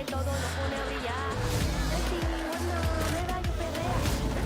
todo nos pone a brillar. De ti, buena, mera y perrea.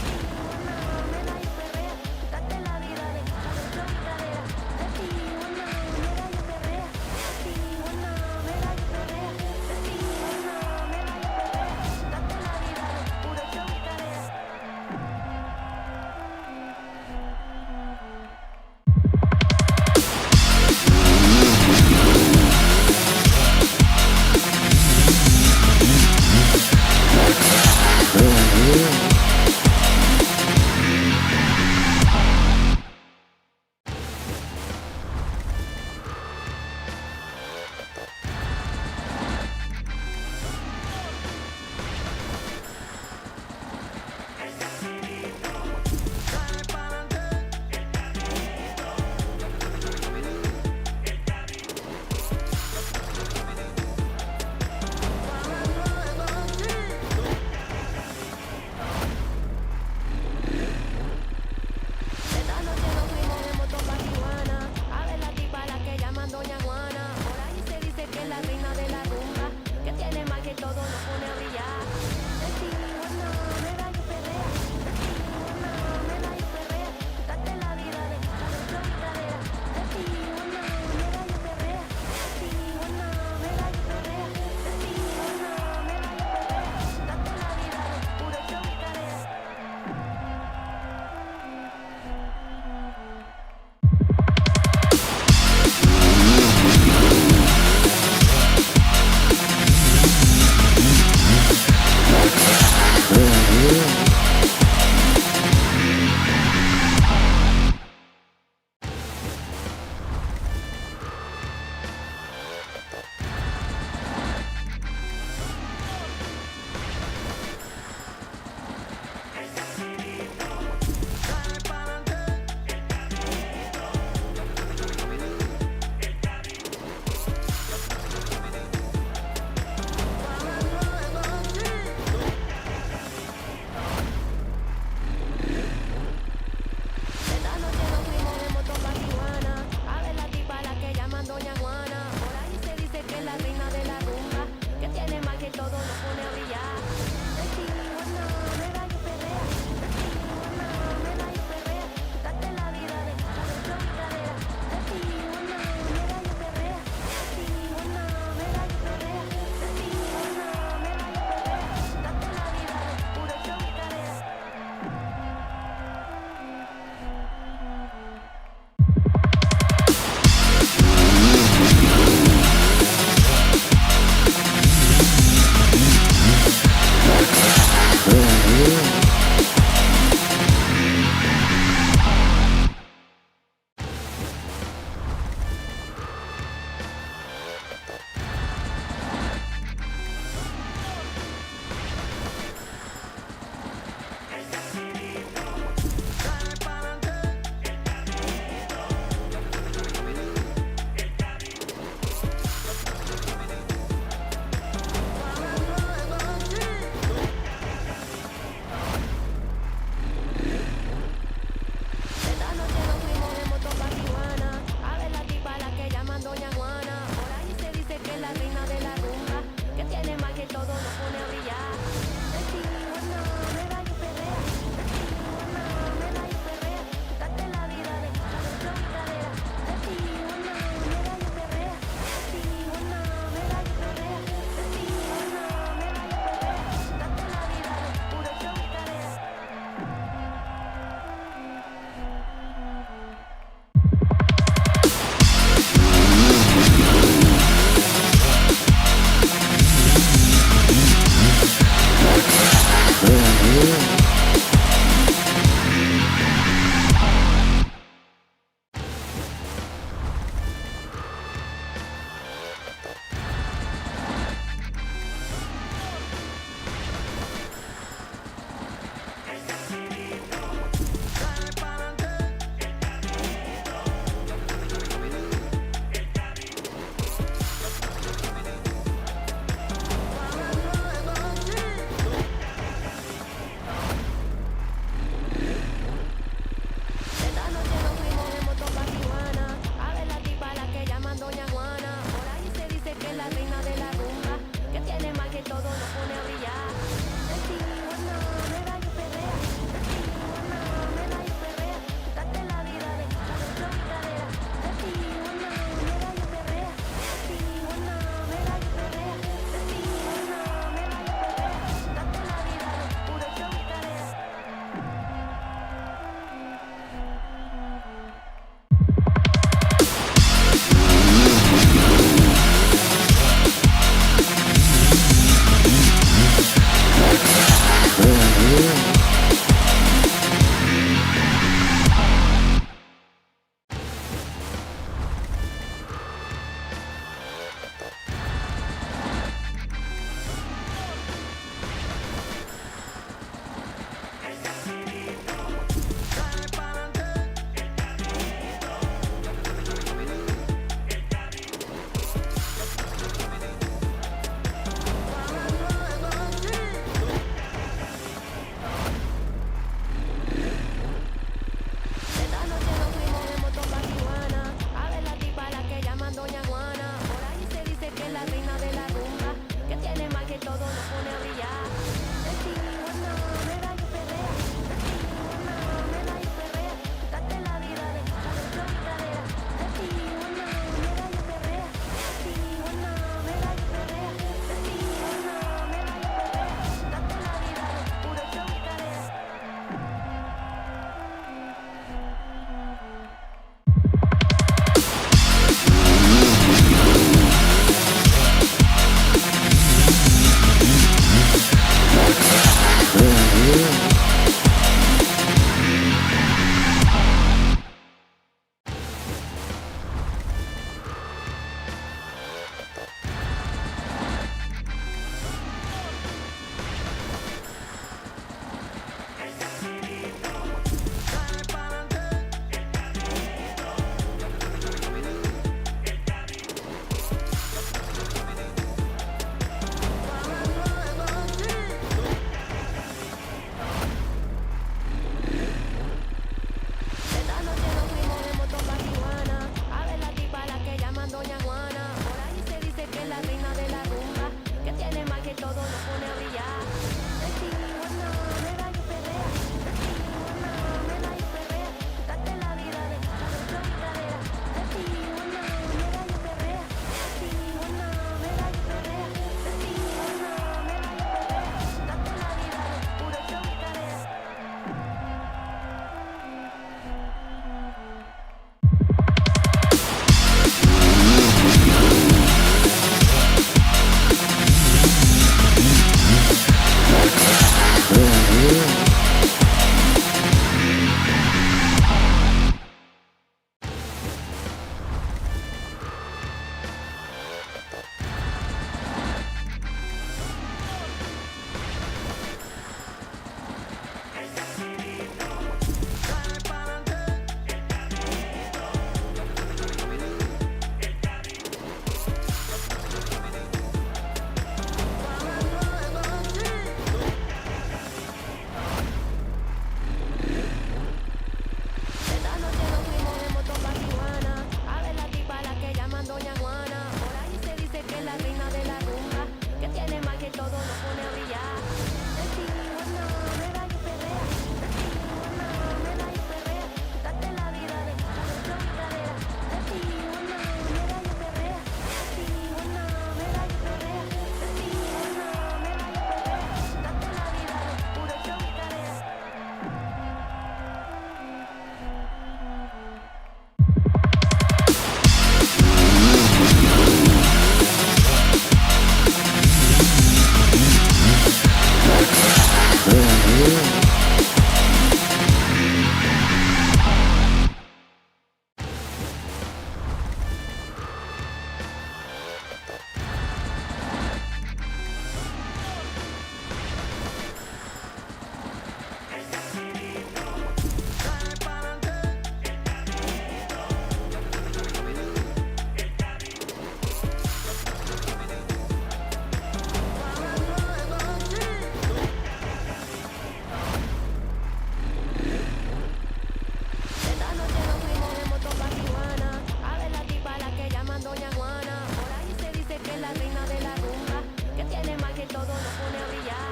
todo nos pone a brillar.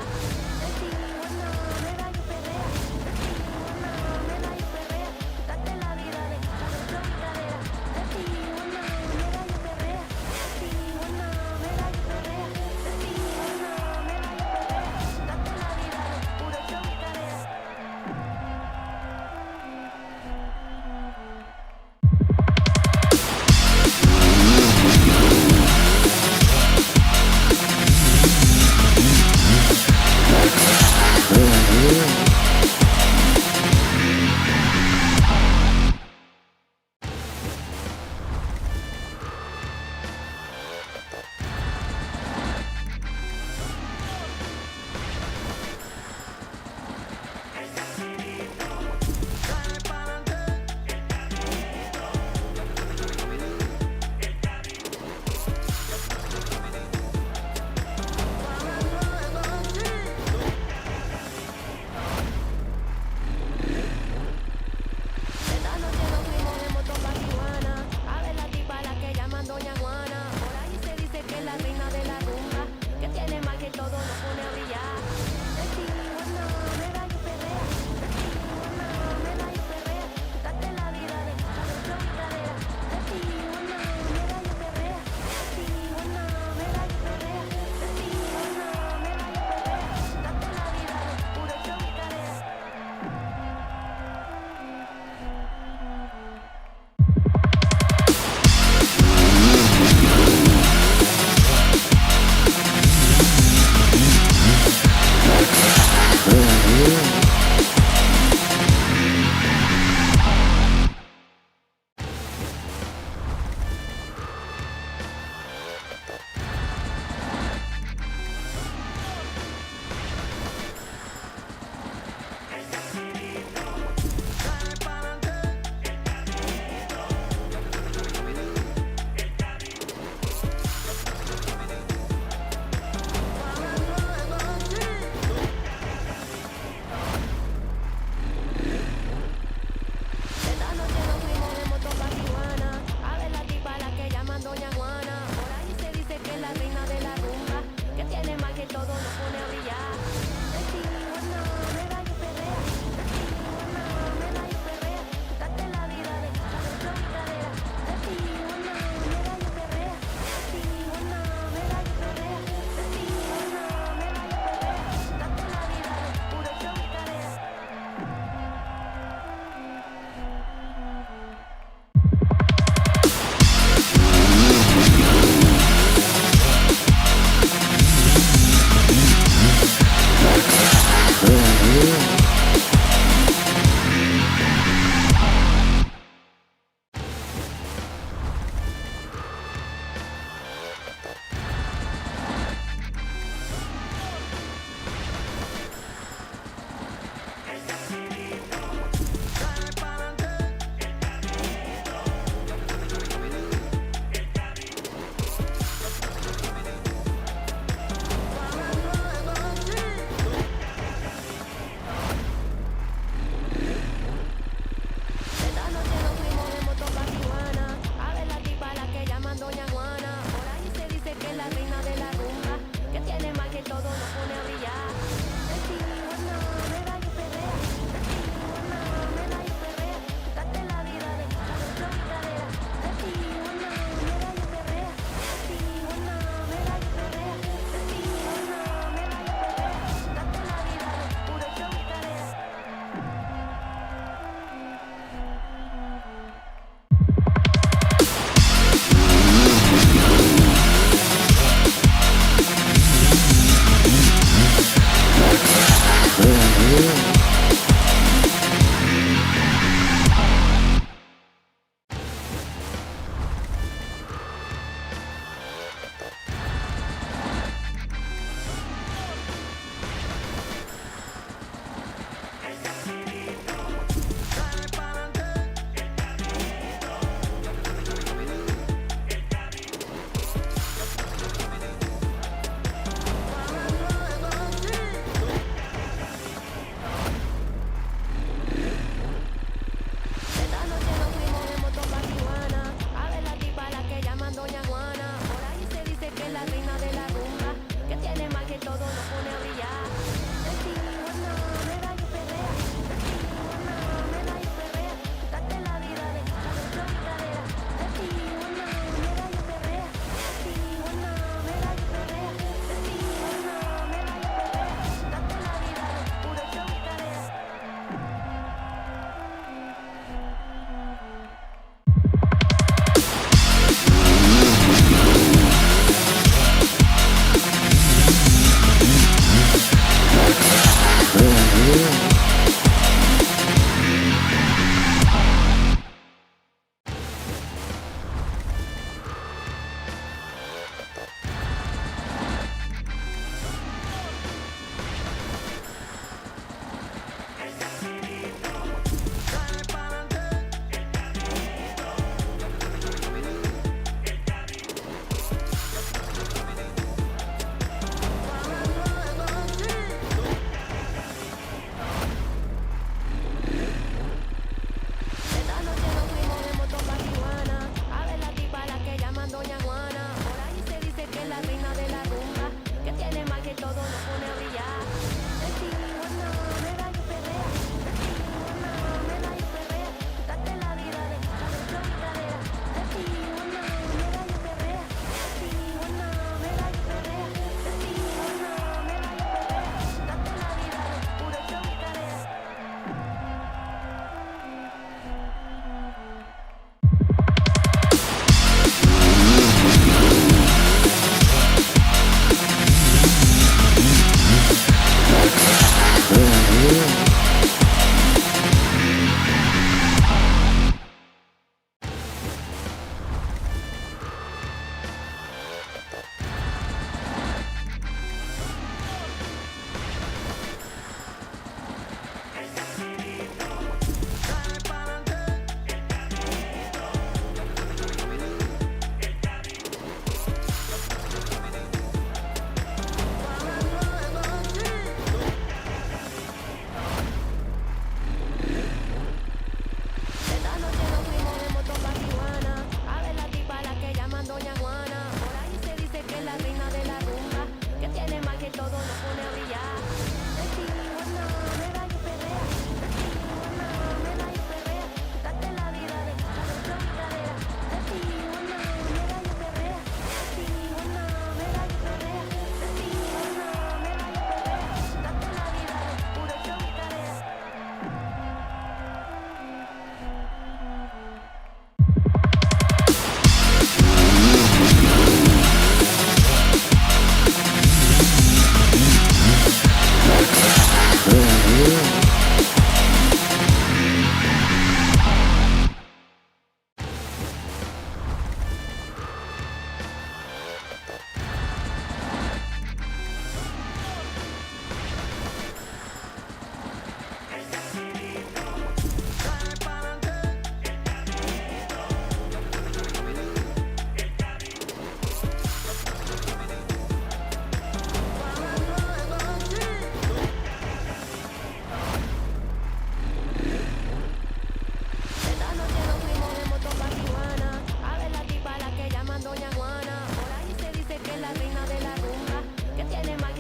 De Tijuana, Medallo Perrea. todo nos pone a brillar. Iguana, mira que perrea.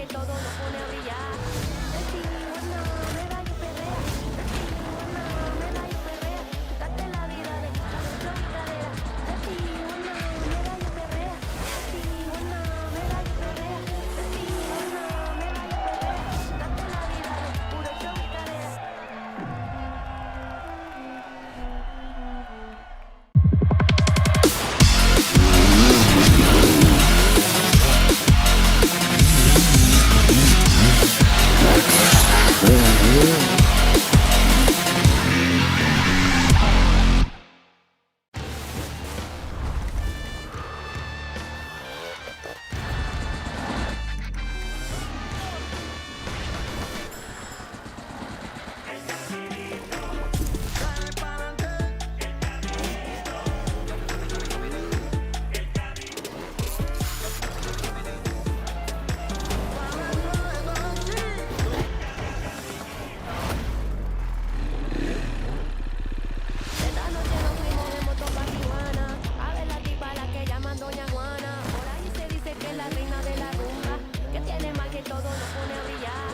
todo nos pone a brillar.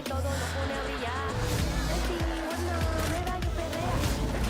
todo nos pone a brillar. De Tijuana, mira yo perrea.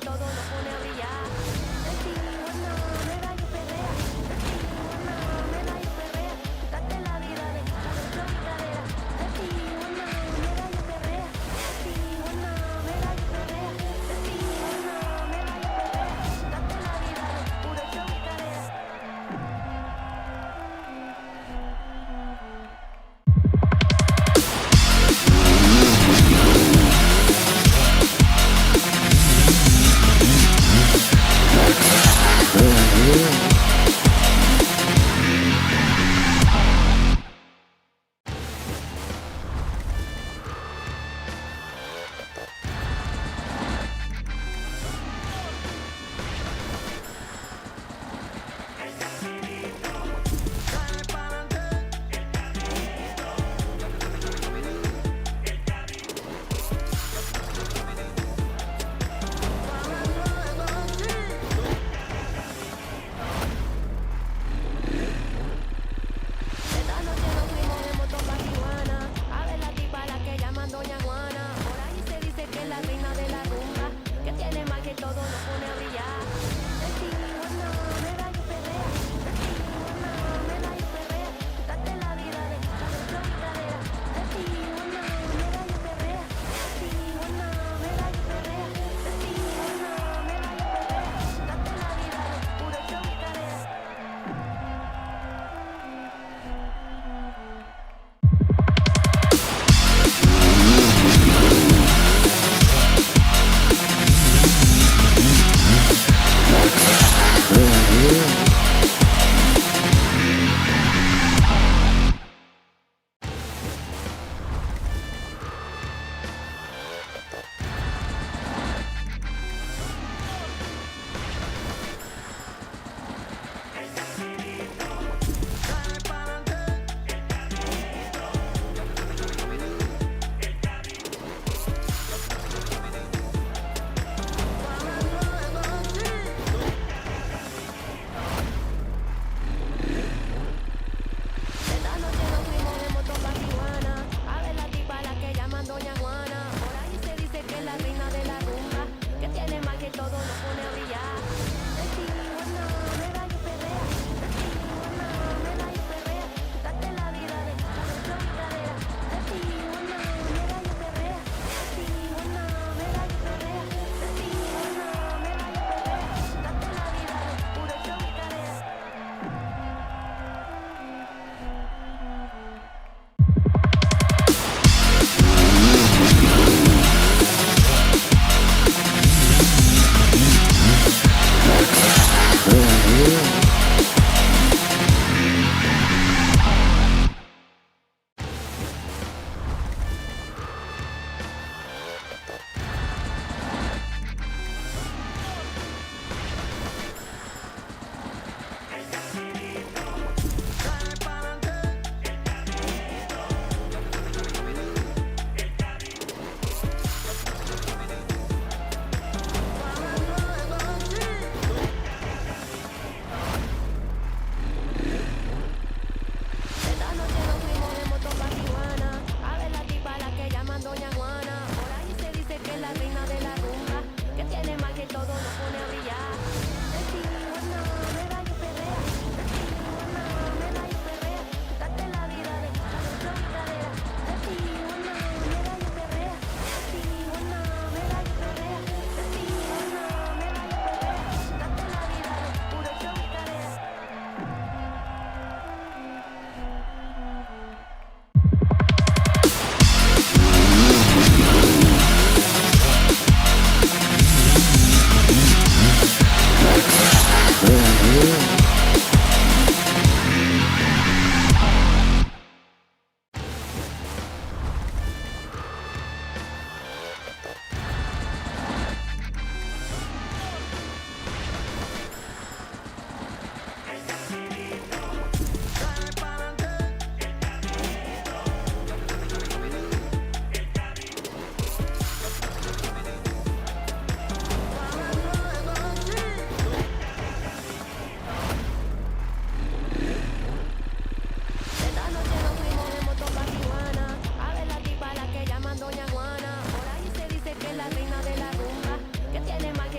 todo nos pone a brillar. Marihuana, mera y perrea.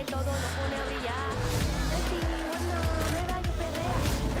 todo nos pone a brillar. El iguana, me da y perrea.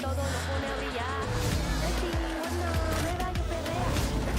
todo nos pone a brillar. De Tijuana, mira yo perrea.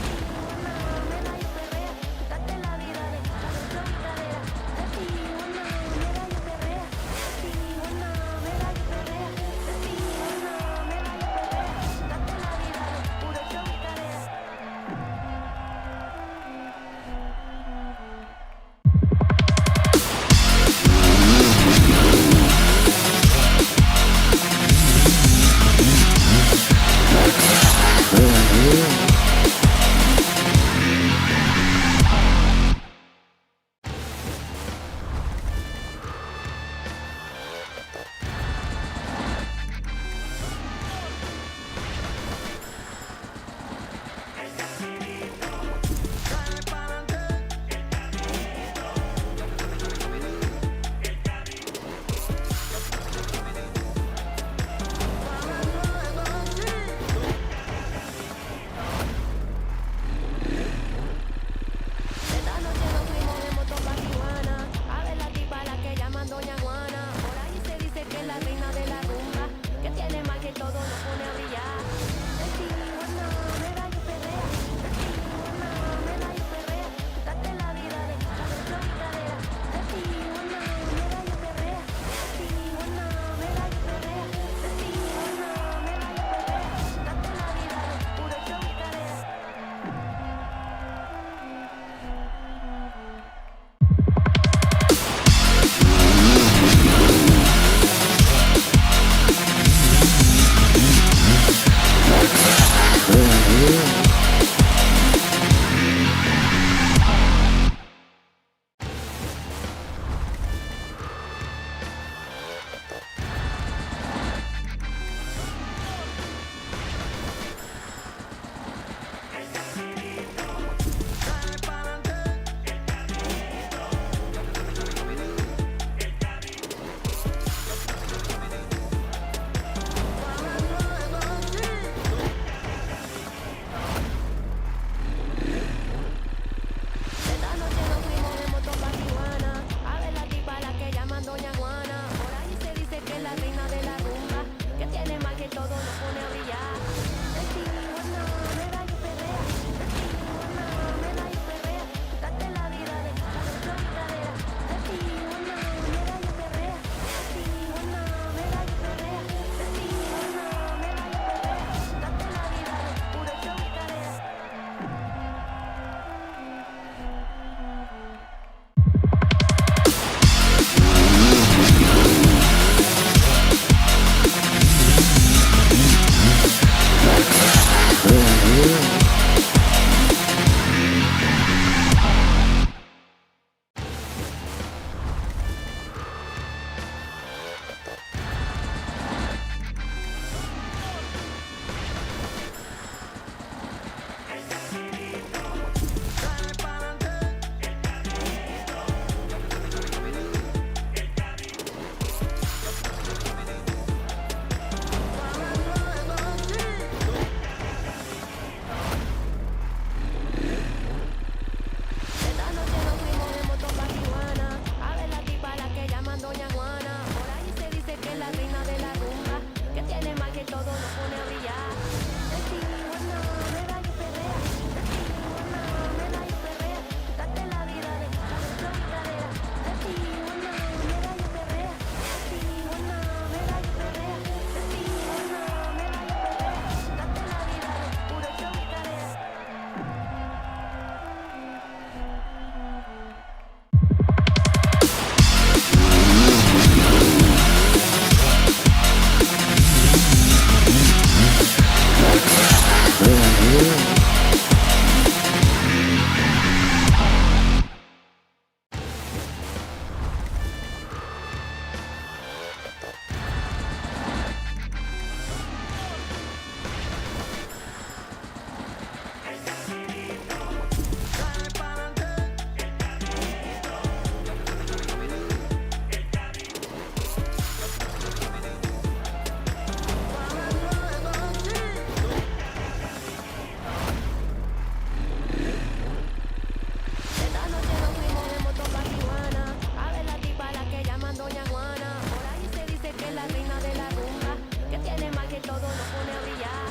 todo nos pone a brillar.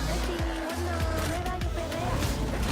De Tijuana, medallo perrea.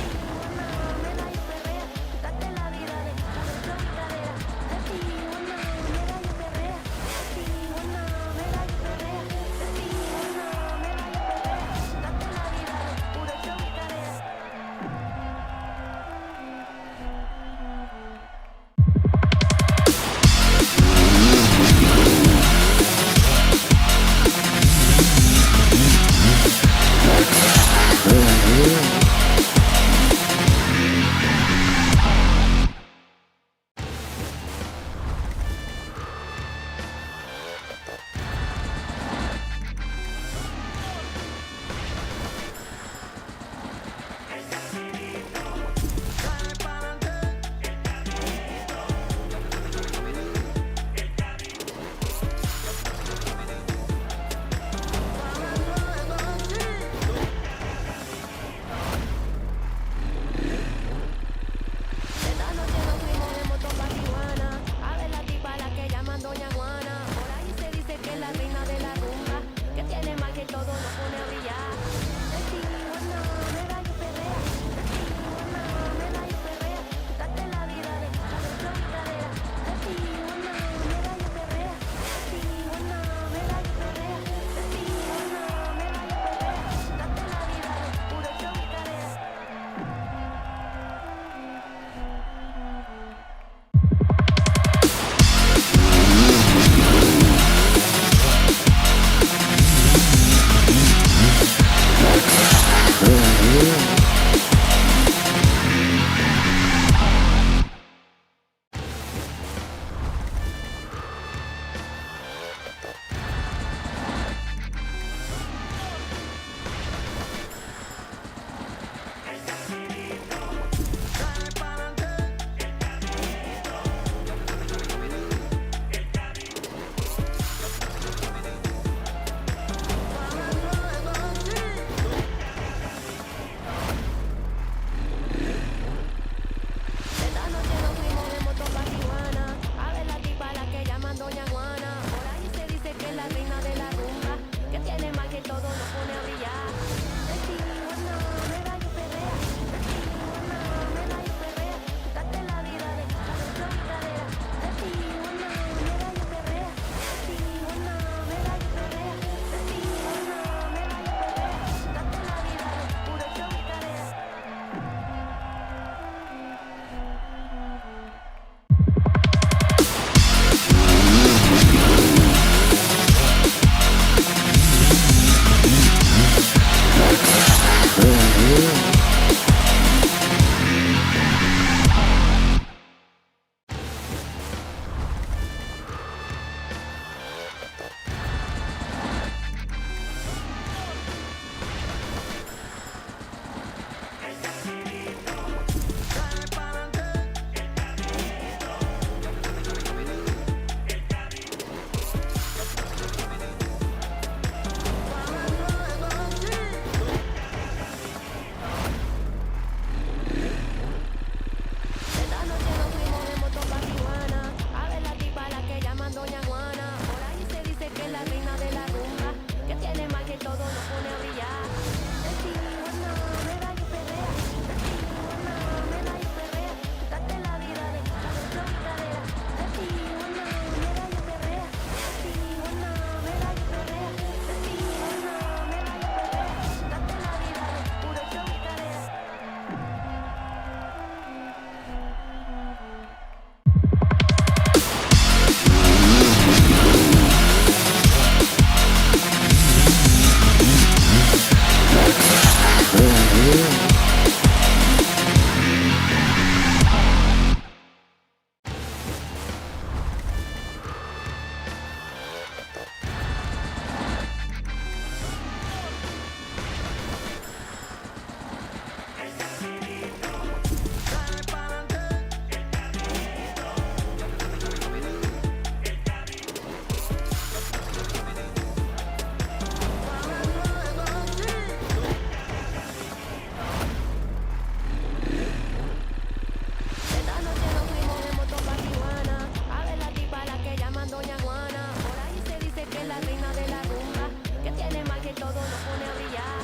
todo nos pone a brillar.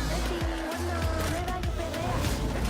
De Tijuana, medallo perrea.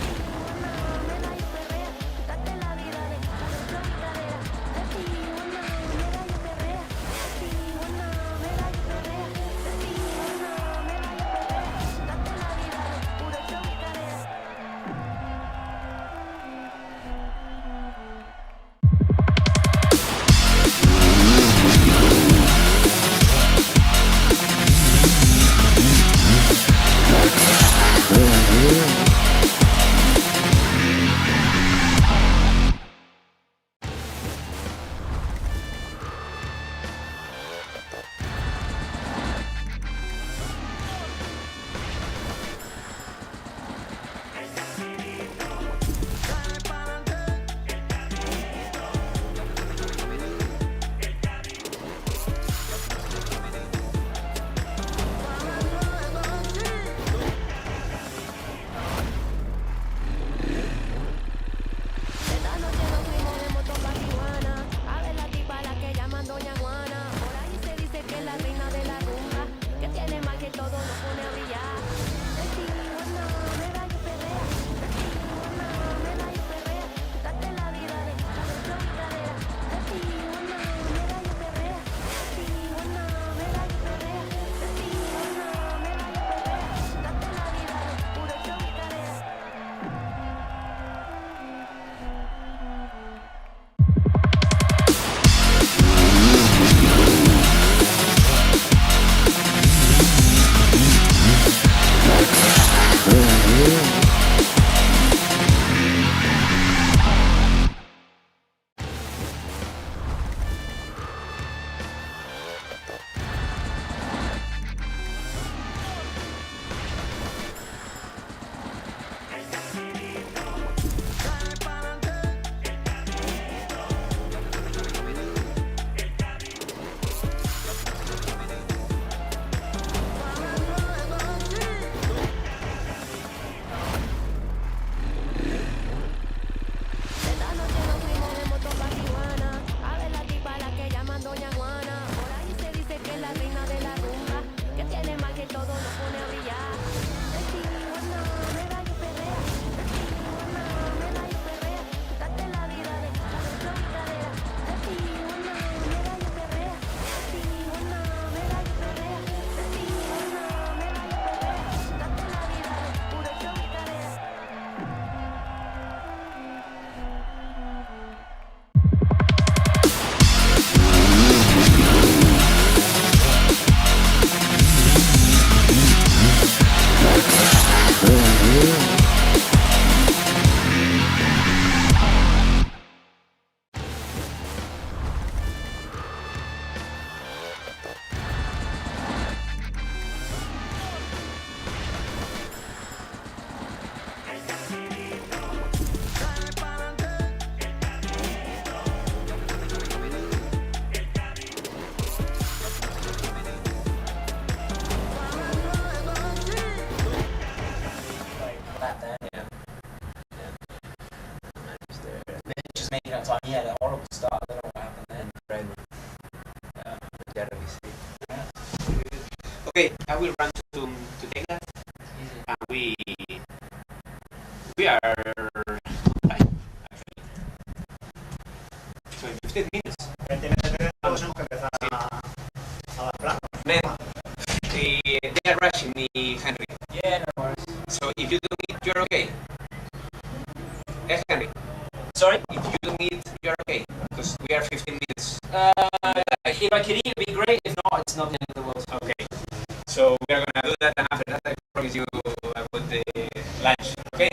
Time. He had a horrible start. I don't know what happened then. Okay, I will run to take that. And we are like, actually 15 minutes. Then they are rushing me, Henry. Yeah, no worries. So if you do it, you're okay. Yes, Henry. Sorry? If you do it, you're okay. Because we are 15 minutes. If I could eat, it'd be great. If not, it's not the end of the world. Okay. So we are gonna do that, and after that, I promise you about the lunch. Okay.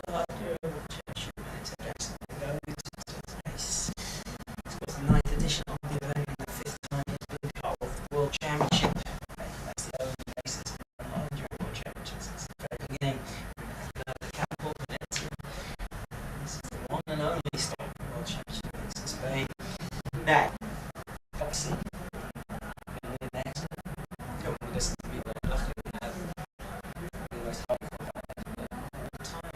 Hard Enduro World Championship. It's the 9th edition of the event and the 5th time it's been part of the World Championship. That's the only races in the Hard Enduro World Championship since the very beginning. The Campoo this is the one and only stop World Championship race in Spain. Now, obviously, in the next, you don't want to listen to me, but luckily we have the most hardcore band all the time.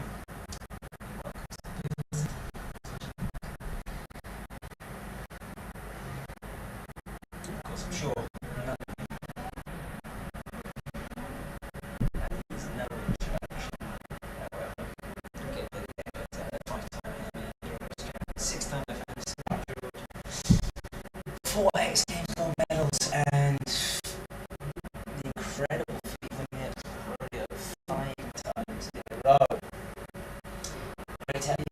Of course, I'm sure none of you needs no introduction. However, okay, but 5-time Enduro champion, 6-time defense, 4 X Games gold medals, and the incredible feat of winning it 5 times in a row. Can I tell you?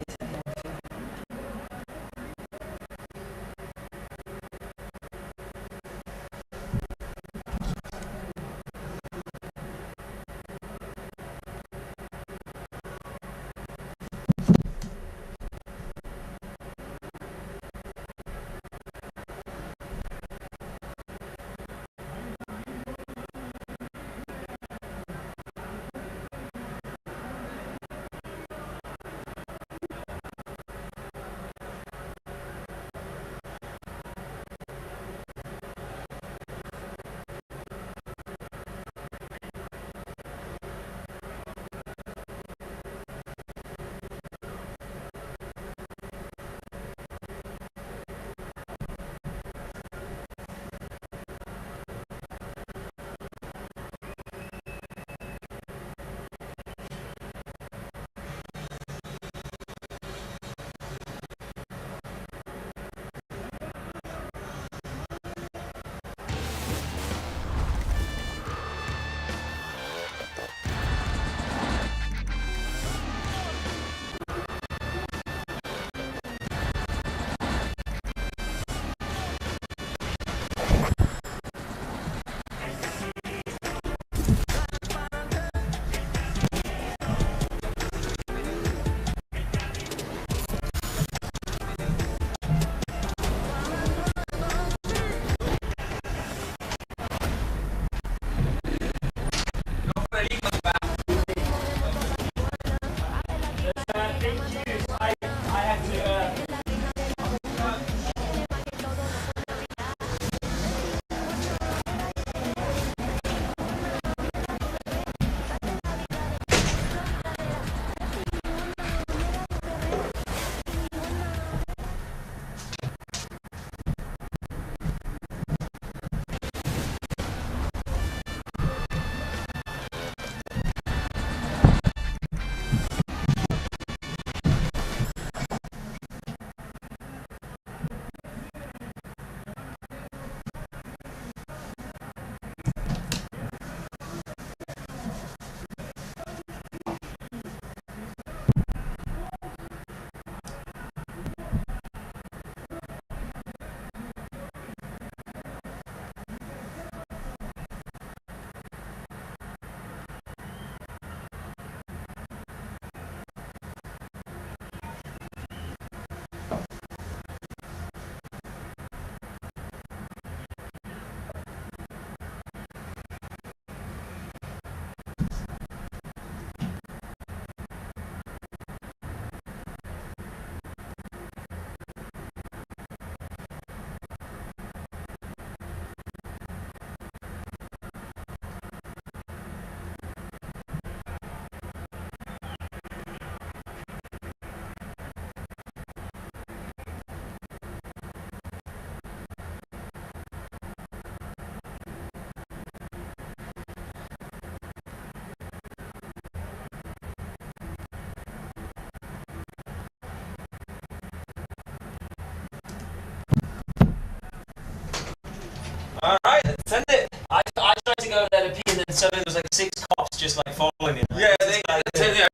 just like following me. Yeah, Just like,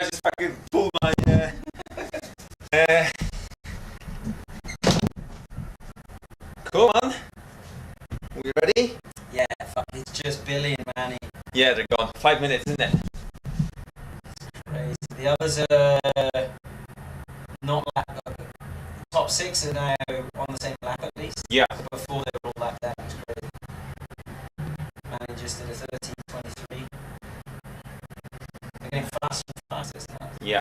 I just fucking pulled my. Cool, man. We ready? yeah, fuck, it's just Billy and Manny. Yeah, they're gone. 5 minutes, isn't it? Crazy. The others are not lap up. Top 6 are now on the same lap at least. Yeah. Before they were all lapped out, it was crazy. Manny just did a 13:23. They're getting faster and faster, isn't it? Yeah.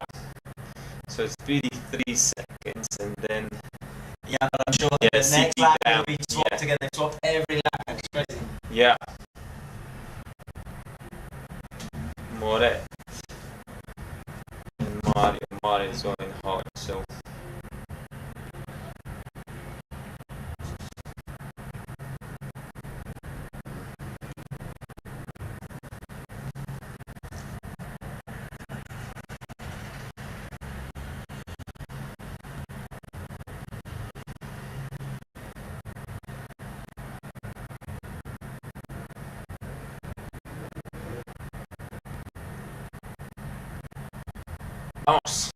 So it's 33 seconds, and then. Yeah, but I'm sure Yeah, the next lap down. will be swapped Yeah. together. They've swapped every lap. It's crazy. Yeah. Moret. And Mario is going hard, so. Vamos.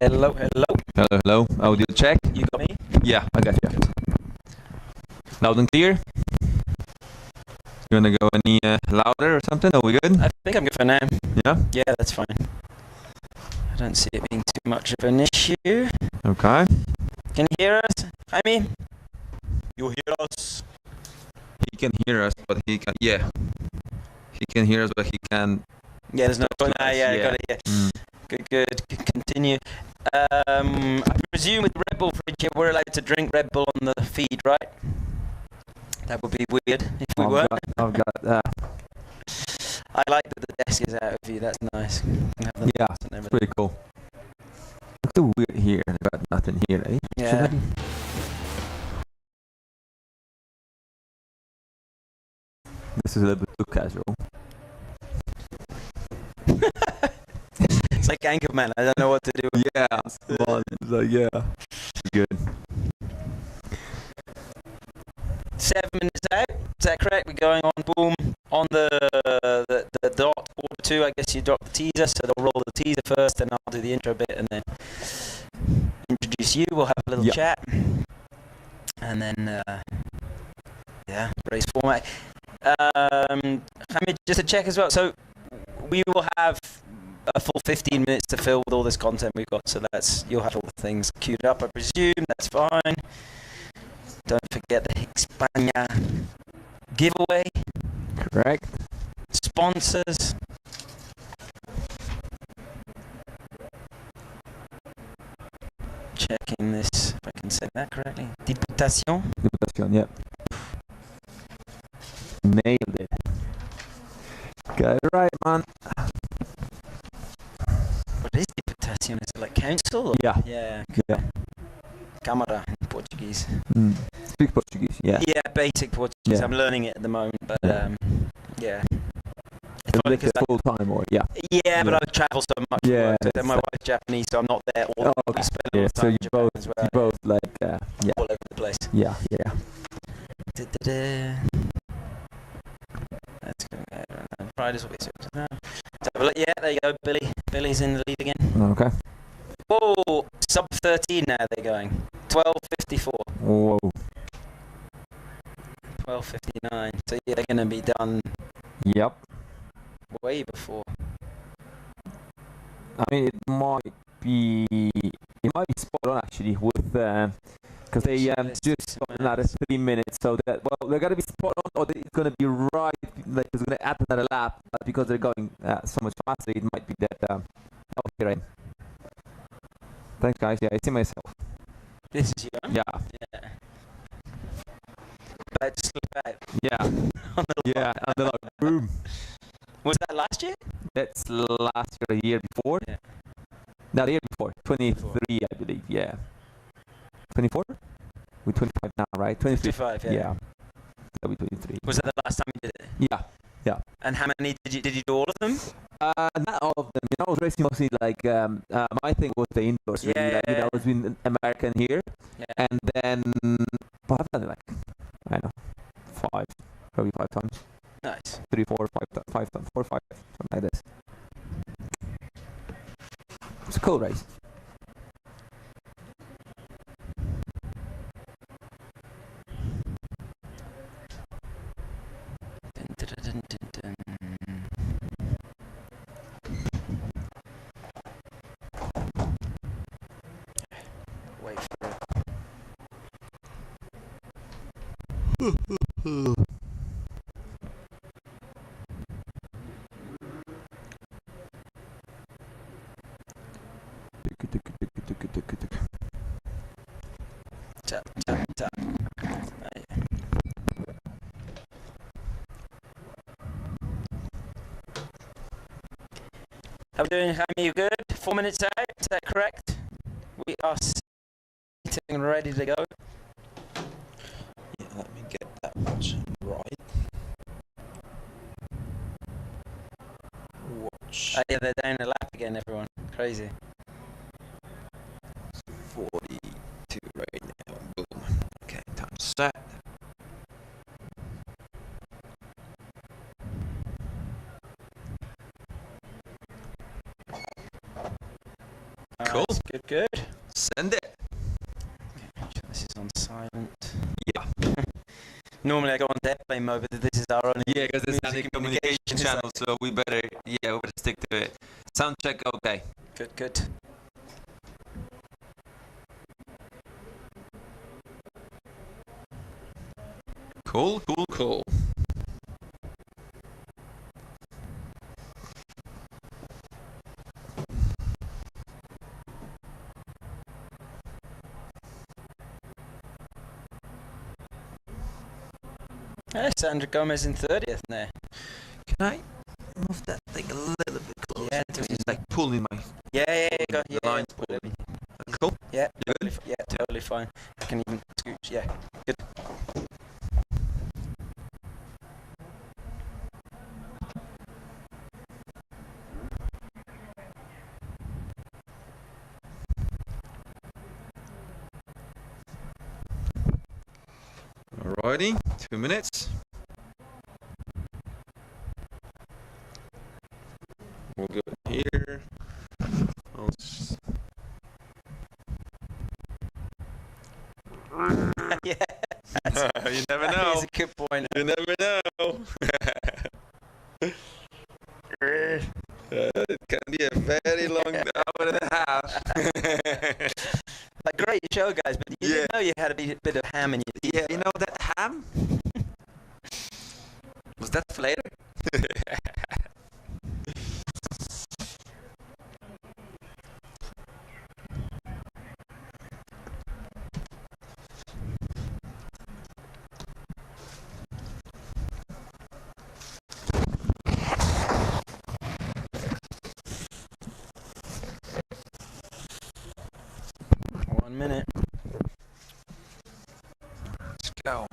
Hello, hello. Hello, hello. Audio check. You got me? Yeah, I got you. Loud and clear. You wanna go any louder or something? Are we good? I think I'm good for now. Yeah. Yeah, that's fine. I don't see it being too much of an issue. Okay. Can you hear us, Jaime? You hear us? He can hear us, but he can. Yeah. He can hear us, but he can. Yeah, there's no. Talk to Yeah, us, yeah, yeah. got it. Yeah. Mm. Good. Continue. I presume with the Red Bull fridge, we're allowed to drink Red Bull on the feed, right? That would be weird if we weren't. I've got. I like that the desk is out of view. That's nice. Yeah, it's pretty cool. Looks so weird here. I've got nothing here, eh? Yeah. This is a little bit too casual. like Anchorman. I don't know what to do. Yeah, well, so yeah, good. 7 minutes out. Is that correct? We're going on. Boom on the dot. Quarter 2. I guess you drop the teaser, so they'll roll the teaser first, and I'll do the intro bit, and then introduce you. We'll have a little chat, and then yeah, race format. Hamid, just to check as well. So we will have a full 15 minutes to fill with all this content we've got. So you'll have all the things queued up, I presume. That's fine. Don't forget the Hixpania giveaway. Correct. Sponsors. Checking this, if I can say that correctly. Diputación. Diputación, yeah. Nailed it. Got it right, man. What is Diputación? Is it like council? Or? Yeah. Yeah. Yeah. Câmara in Portuguese. Speak Portuguese, yeah. Yeah, basic Portuguese. Yeah. I'm learning it at the moment, but yeah. It's like a full time or Yeah, but I travel so much. Yeah. So my wife's Japanese, so I'm not there all the time. Okay. We spend a lot of So time you in Japan both, as well. you both like yeah. All over the place. Yeah, yeah. Let's go. Riders will be now. So, yeah, there you go, Billy. Billy's in the lead again. Okay. Whoa, sub 13 now they're going. 12:54. Whoa. 12:59. So yeah, they're gonna be done. Yep. Way before. I mean, it might be spot on actually with because they just got another 3 minutes, so that they're gonna be spot on, or it's gonna be right, like it's gonna add another lap, but because they're going so much faster, it might be that okay, right. Thanks, guys. Yeah, I see myself. This is you. Huh? Yeah. Yeah. About to slip out. Yeah. Yeah. And then like, boom. Was that last year? That's last year, the year before. Yeah. No, the year before. 23, I believe. Yeah. 24? We're 25 now, right? 25. Yeah. Yeah. That'll be 23. Was that the last time you did it? Yeah. Yeah. And how many did you do all of them? Not all of them. You know, I was racing mostly like my thing was the indoors. Really. Yeah. Like, you know, I was in America and here, Yeah. and then I've done it like I don't know, probably 5 times. Nice. 3, 4, 5 times, 4, 5, something like this. It's a cool race. Dun, dun, dun, dun. Wait for it. Tap, tap, tap. How are we doing, Hammy? You good? 4 minutes out, is that correct? We are sitting and ready to go. Yeah, let me get that watch right. Watch Yeah, they're down a lap again, everyone. Crazy. 42 right now. Boom. Okay, time set. Cool. Right, good, good. Send it. Okay, this is on silent. Yeah. Normally I go on airplane mode, but this is our only Yeah, because it's not a music communication channel, so we better stick to it. Sound check, okay. Good, good. Cool, cool, cool. Sandra Gomez in 30th now. Can I move that thing a little bit closer? Yeah, Because it's like pulling my Yeah, the lines whatever. pulling. Cool. Yeah, You totally, yeah, totally fine. I can even scooch. Yeah, good. Alrighty, 2 minutes. We'll go here. Yeah, You never know. that's a good point. You never know. It can be a very long hour and a half. Like, great show, guys, but you didn't know you had a bit of ham in your teeth. Yeah, you know that ham? Was that for later? One minute. Let's go.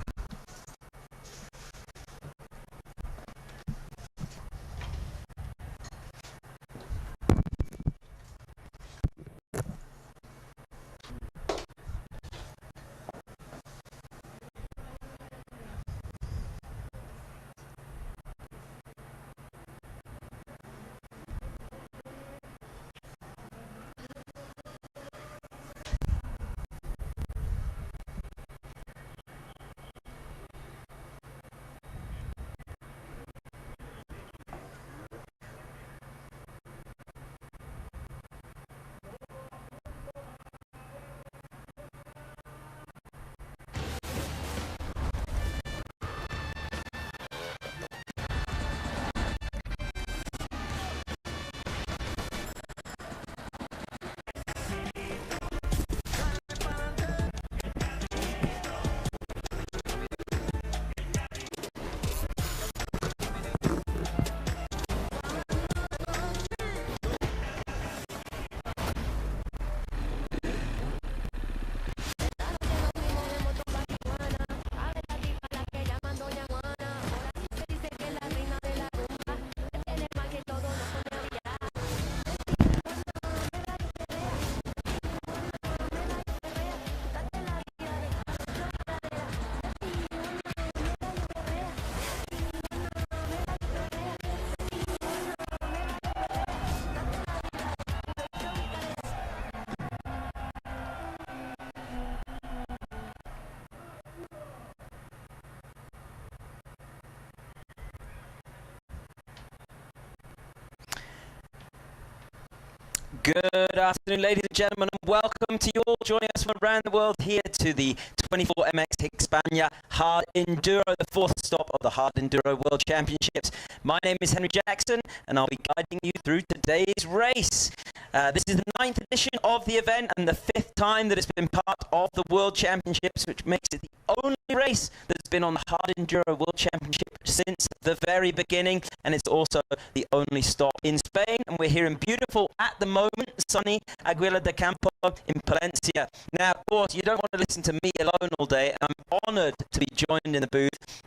Good afternoon, ladies and gentlemen, and welcome to you all joining us from around the world here to the 24MX Hixpania Hard Enduro, the fourth stop of the Hard Enduro World Championships. My name is Henry Jackson, and I'll be guiding you through today's race. This is the 9th edition of the event and the 5th time that it's been part of the World Championships, which makes it the only race that's been on the Hard Enduro World Championship since the very beginning, and it's also the only stop in Spain, and we're here in beautiful, at the moment, sunny Aguilar de Campoo in Palencia. Now, of course, you don't want to listen to me alone all day, and I'm honoured to be joined in the booth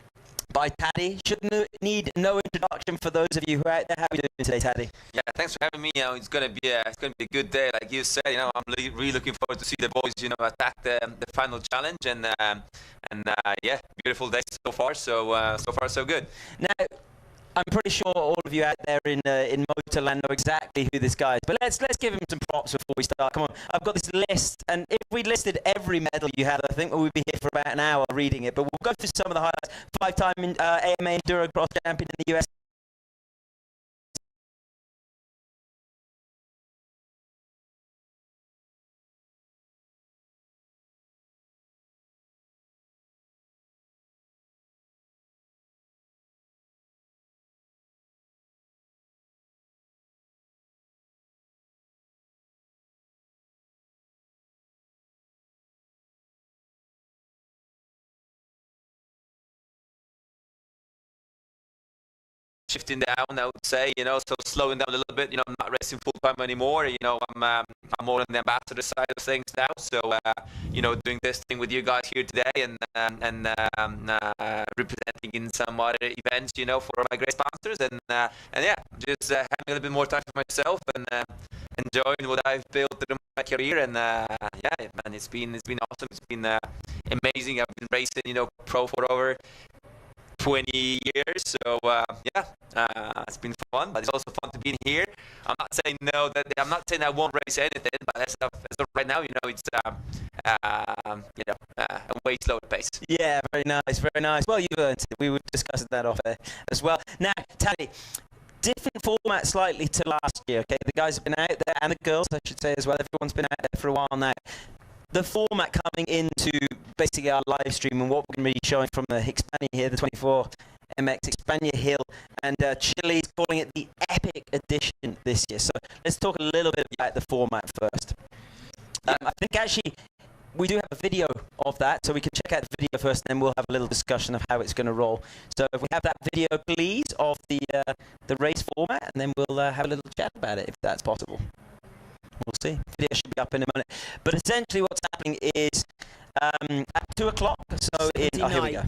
by Taddy. Should need no introduction for those of you who are out there. How are you doing today, Taddy? Yeah, thanks for having me. It's gonna be a good day, like you said. I'm really looking forward to see the boys, attack the final challenge, and yeah, beautiful day so far. So far so good. Now, I'm pretty sure all of you out there in Motorland know exactly who this guy is, but let's give him some props before we start. Come on, I've got this list, and if we listed every medal you had, I think we'd be here for about an hour reading it. But we'll go through some of the highlights. 5-time AMA Enduro Cross champion in the US. Shifting down, I would say, so slowing down a little bit. I'm not racing full time anymore. I'm more on the ambassador side of things now. So, doing this thing with you guys here today, and representing in some other events, for my great sponsors, and yeah, just having a little bit more time for myself, and enjoying what I've built through my career, and yeah, man, it's been awesome. It's been amazing. I've been racing, pro for over 20 years, so it's been fun, but it's also fun to be in here. I'm not saying I'm not saying I won't race anything, but as of right now, it's a way slower pace. Yeah, very nice, very nice. Well, you've earned it. We were discussing that off air as well. Now, Tally, different format slightly to last year. Okay, the guys have been out there, and the girls, I should say as well. Everyone's been out there for a while now. The format coming into basically our live stream and what we're going to be showing from the Hixpania here, the 24 MX Hixpania Hill, and Chile's calling it the Epic Edition this year. So let's talk a little bit about the format first. I think actually we do have a video of that, so we can check out the video first, and then we'll have a little discussion of how it's going to roll. So if we have that video, please, of the race format, and then we'll have a little chat about it, if that's possible. We'll see. Video should be up in a minute. But essentially what's happening is at 2 o'clock, so here we go. Here we go.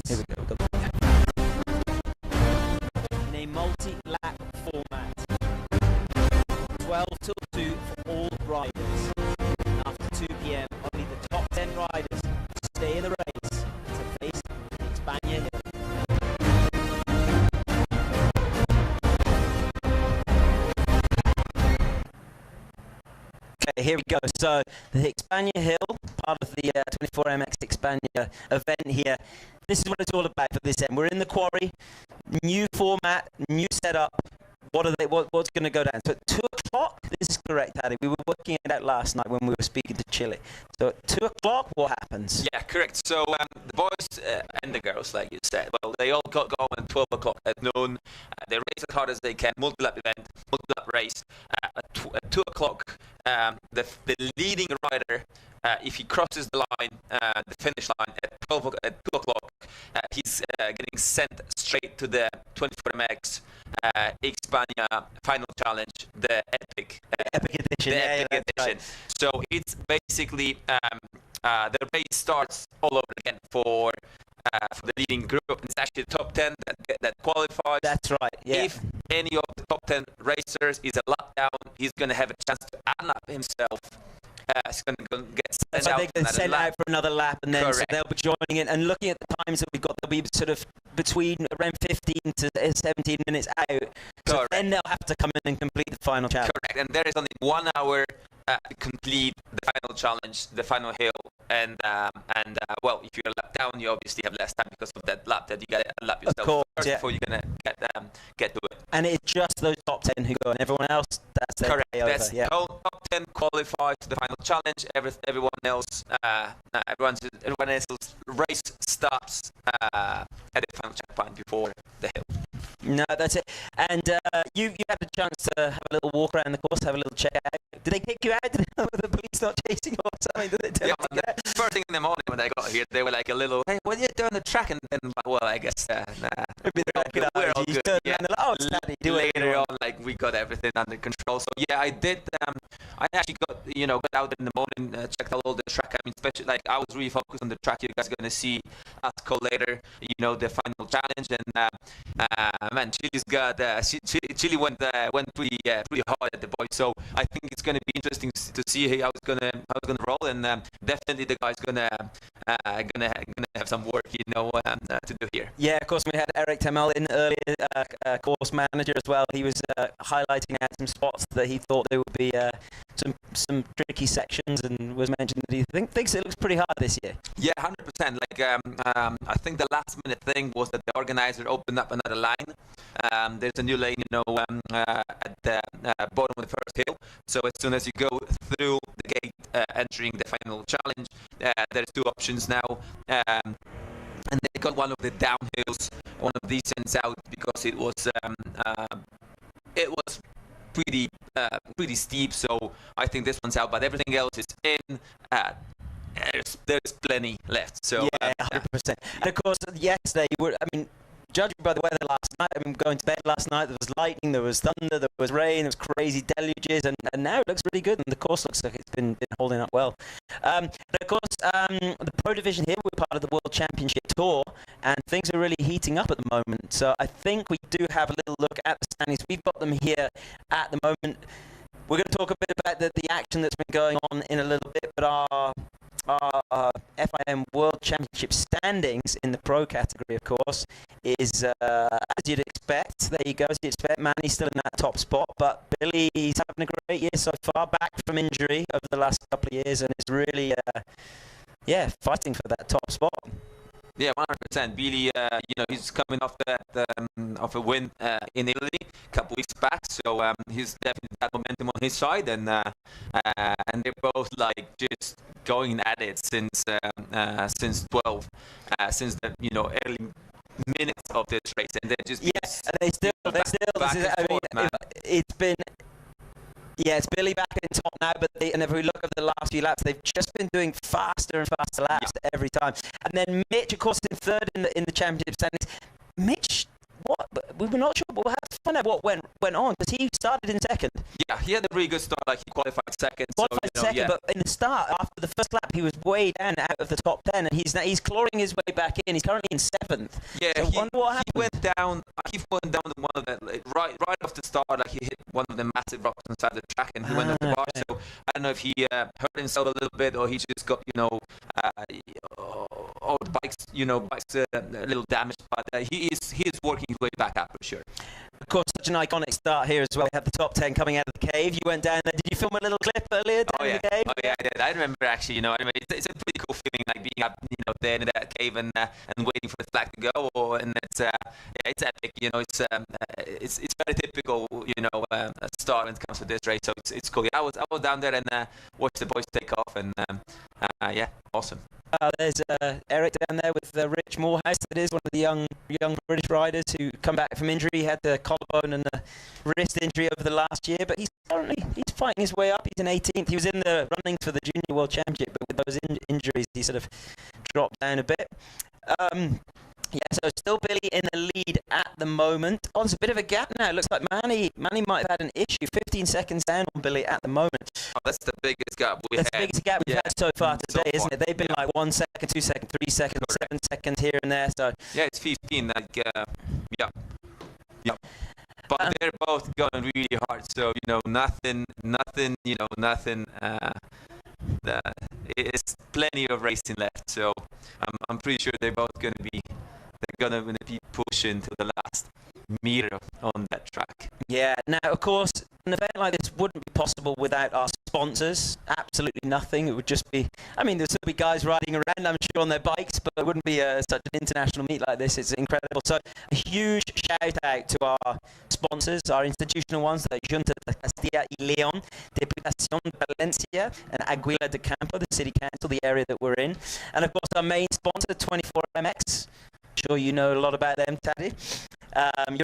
In a multi-lap format. 12 till 2 for all riders. And after 2 p.m, only the top 10 riders stay in the race to face Hixpania Hill. Okay, here we go. So the Hixpania Hill, part of the 24MX Hixpania event here. This is what it's all about for this end. We're in the quarry, new format, new setup. What's going to go down? So at 2 o'clock, this is correct, Paddy. We were working it out last night when we were speaking to Chile. So at 2 o'clock, what happens? Yeah, correct. So the boys and the girls, like you said, well, they all got going at 12 o'clock at noon. They race as hard as they can, multi-lap event, multi-lap race. At 2 o'clock, the leading rider, if he crosses the line, the finish line at 2 o'clock, he's getting sent straight to the 24MX Hixpania final challenge, the Epic Edition. The Epic Edition. Right. So it's basically the race starts all over again for the leading group. It's actually the top 10 that qualifies. That's right. Yeah. If any of the top 10 racers is a lap down, he's going to have a chance to unlap himself. It's going to get sent out. They're sent out for another lap, and then so they'll be joining in. And looking at the times that we've got, they'll be sort of between around 15 to 17 minutes out. So then they'll have to come in and complete the final challenge. Correct. And there is only 1 hour to complete the final challenge, the final hill. And well, if you're a lap down, you obviously have less time because of that lap that you got to lap yourself first before you're gonna get to it. And it's just those top 10 who go, and everyone else, that's their correct. Day over. That's the whole top 10 qualifies to the final challenge. Everyone else, everyone else's race stops at the final checkpoint before the hill. No, that's it. And you had the chance to have a little walk around the course, have a little check out. Did they kick you out? Did the police not chasing you or something? Did they tell you to get out? First thing in the morning when I got here, they were like a little, hey, what are you doing on the track? And then, well, I guess, nah. We're all good. Yeah. Like, oh, it's Daddy, later on, like, we got everything under control. So, yeah, I did. I actually got out in the morning, checked out all the track. I mean, especially, like, I was really focused on the track. You guys are going to see us call later, the final challenge. And, man, Chile's got, Chile went pretty hard at the boys. So, I think it's going to be interesting to see how it's going to roll. And definitely the guys gonna have some work, to do here. Yeah, of course, we had Eric Temel in earlier, course manager as well. He was highlighting out some spots that he thought there would be some tricky sections, and was mentioning that he thinks it looks pretty hard this year. Yeah, 100%. Like I think the last minute thing was that the organizer opened up another line. There's a new lane, at the bottom of the first hill. So as soon as you go through the gate entering the final challenge, there's 2 options now. And they got one of the downhills, one of these ends out because it was pretty steep. So I think this one's out, but everything else is in. There's plenty left. So yeah, 100%. And of course, yesterday, judging by the weather last night, going to bed last night, there was lightning, there was thunder, there was rain, there was crazy deluges, and now it looks really good, and the course looks like it's been holding up well. But of course, the Pro Division here, we're part of the World Championship Tour, and things are really heating up at the moment. So I think we do have a little look at the standings. We've got them here at the moment. We're going to talk a bit about the action that's been going on in a little bit, but our our FIM World Championship standings in the pro category, of course, is as you'd expect. There you go, as you'd expect. Manny's still in that top spot, but Billy, he's having a great year so far, back from injury over the last couple of years, and is really, fighting for that top spot. Yeah, 100%. Billy, he's coming off of a win in Italy a couple weeks back, so he's definitely got momentum on his side, and they're both like just going at it since 12, since the early minutes of this race, and they're just and they still. It's been. Yeah, it's Billy back in top now, but and if we look over the last few laps, they've just been doing faster and faster laps every time. And then Mitch, of course, in third in the championship standings. Mitch, we were not sure, but we'll have to find out what went on, because he started in second. Yeah, he had a really good start. Like, he qualified second. But in the start, after the first lap, he was way down out of the top 10, and he's clawing his way back in. He's currently in 7th. Yeah, so he went down. He went down to one of the right off the start. Like, he hit one of the massive rocks on the side of the track, and he went off the bar. So I don't know if he hurt himself a little bit, or he just got or the bike's a little damaged. But he is working his way back up for sure. Of course, such an iconic start here as well. We have the top 10 coming out of the cave. You went down there. Did you film a little clip earlier down in the cave? Oh yeah, I did. I remember actually. It's a pretty cool feeling, like being up, there in that cave and waiting for the flag to go. And it's epic. It's very typical. Start when it comes to this race. So it's cool. Yeah, I was down there and watched the boys take off, and awesome. There's Eric down there with Rich Morehouse. That is one of the young British riders who come back from injury. He had the collarbone and the wrist injury over the last year, but he's fighting his way up. He's in 18th. He was in the running for the Junior World Championship, but with those injuries, he sort of dropped down a bit. So still Billy in the lead at the moment. Oh, there's a bit of a gap now. It looks like Manny might have had an issue. 15 seconds down on Billy at the moment. Oh, that's the biggest gap we've had. That's the biggest gap we've had so far today, isn't it? They've been like 1 second, 2 seconds, 3 seconds, 7 seconds here and there. So yeah, it's 15. But they're both going really hard. So nothing. It's plenty of racing left. So I'm pretty sure they're going to be pushing to the last meter on that track. Yeah. Now, of course, an event like this wouldn't be possible without our sponsors. Absolutely nothing. It would just be. There'd still be guys riding around, I'm sure, on their bikes, but it wouldn't be such an international meet like this. It's incredible. So, a huge shout out to our sponsors, our institutional ones, the Junta de Castilla y León, Diputación de Valencia, and Aguilar de Campoo, the city council, the area that we're in, and of course our main sponsor, 24MX. Sure you know a lot about them, Taddy.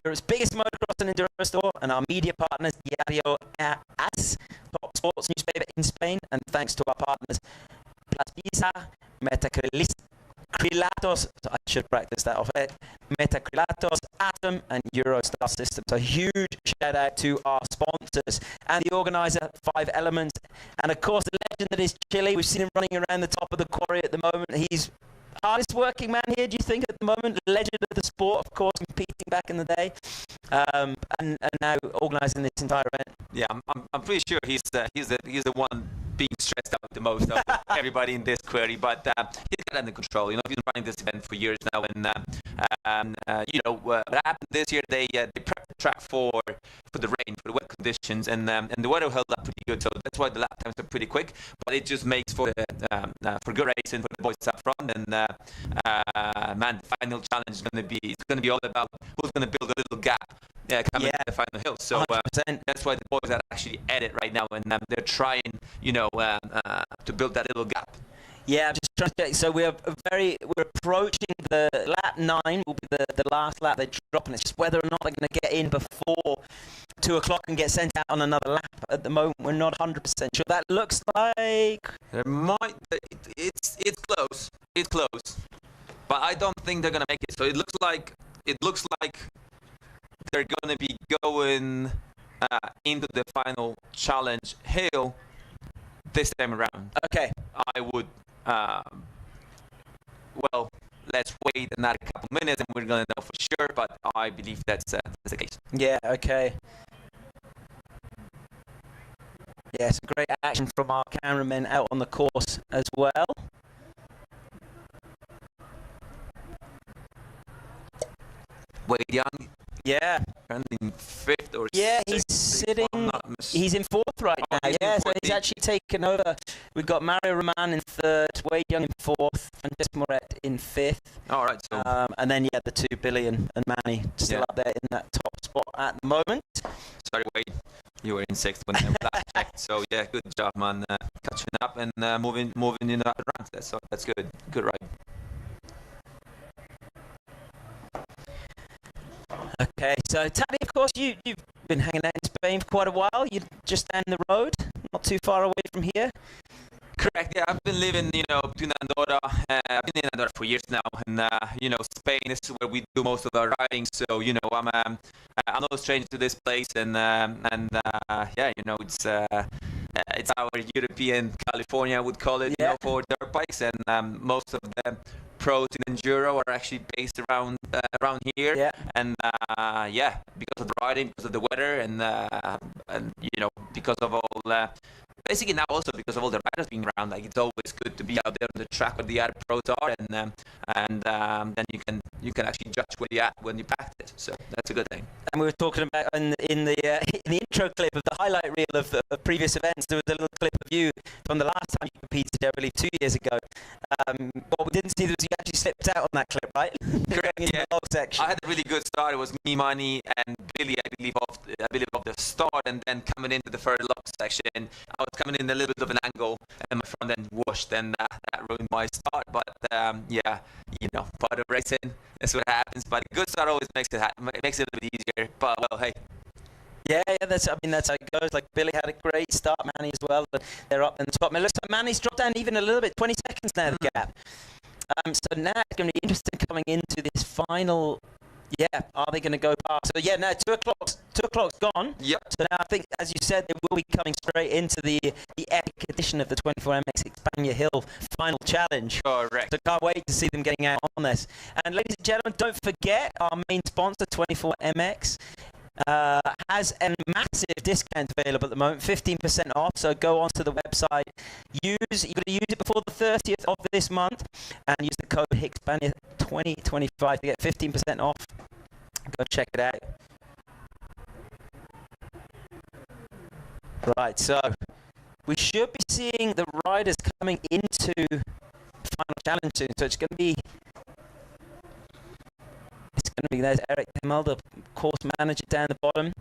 Europe's biggest motocross and enduro store, and our media partners, Diario AS, top sports newspaper in Spain, and thanks to our partners, Plaspisa, Metacrilatos, I should practice that off it, Metacrilatos, Atom, and Eurostar System. So huge shout out to our sponsors and the organizer, 5 Elements, and of course the legend that is Chile. We've seen him running around the top of the quarry at the moment. He's hardest working man here, do you think, at the moment? Legend of the sport, of course, competing back in the day, and now organising this entire event. Yeah, I'm pretty sure he's the one being stressed out the most of everybody in this query, but he's got it under control. He's been running this event for years now, and what happened this year? They prepped the track for the rain, for the wet conditions, and the weather held up pretty good. So that's why the lap times are pretty quick. But it just makes for good racing for the boys up front. And the final challenge is going to be all about who's going to build a little gap. Coming to the final hill. So that's why the boys are actually at it right now, and they're trying, to build that little gap. Yeah, I'm just trying to check. So we're approaching the lap 9 will be the last lap they drop, and it's just whether or not they're going to get in before 2 o'clock and get sent out on another lap. At the moment, we're not 100% sure. That looks like there might. It's close. It's close, but I don't think they're going to make it. So it looks like they're going to be going into the final challenge hill this time around. Okay. I would, let's wait another couple minutes and we're going to know for sure, but I believe that's the case. Yeah, okay. Yeah, some great action from our cameramen out on the course as well. Wade Young, Yeah. currently in 5th or 6th. Yeah, he's sitting. He's in 4th right now. he's in Yeah, so 4th. he's actually taken over. We've got Mario Roman in 3rd, Wade Young in 4th, Francesco Moret in 5th. All right. So And then, yeah, the 2 Billion and Manny still up there in that top spot at the moment. sorry, Wade, you were in 6th when I last checked. So yeah, good job, man. Catching up and moving in the ranks. That's good. Good ride. Okay, so Taddy, of course, you've been hanging out in Spain for quite a while. You're just down the road, not too far away from here. Correct. Yeah, I've been living, between Andorra. I've been in Andorra for years now, and Spain is where we do most of our riding. So I'm no stranger to this place, and it's our European California, I would call it, for dirt bikes, and most of the pros in enduro are actually based around here. Yeah. And because of the riding, because of the weather, and because of all. Basically now also because of all the riders being around, like it's always good to be out there on the track where the other pros are, and then you can actually judge where you're at when you practice. So that's a good thing. And we were talking about in the intro clip of the highlight reel of previous events. There was a little clip of you from the last time you competed, I believe 2 years ago. What we didn't see was you actually slipped out on that clip, right? Correct. In the log section. I had a really good start. It was me, Manny, and Billy. I believe off the start, and then coming into the third log section, I was coming in a little bit of an angle, and my front end washed, and that ruined my start. But part of racing, that's what happens. But a good start always makes it a little bit easier. But well, hey. Yeah, that's how it goes. Like Billy had a great start, Manny as well. But they're up in the top. It looks like Manny's dropped down even a little bit, 20 seconds now, the gap. So now it's going to be interesting coming into this final. Yeah, are they going to go past? So yeah, now 2 o'clock's gone. Yep. So now I think, as you said, they will be coming straight into the epic edition of the 24MX Hixpania Hill final challenge. Correct. So can't wait to see them getting out on this. And ladies and gentlemen, don't forget our main sponsor, 24MX. Has a massive discount available at the moment, 15% off. So go onto the website, you've got to use it before the 30th of this month, and use the code Hixpania 2025 to get 15% off. Go check it out. Right, so we should be seeing the riders coming into the final challenge soon. So it's going to be. There's Eric Himmel, the course manager down the bottom.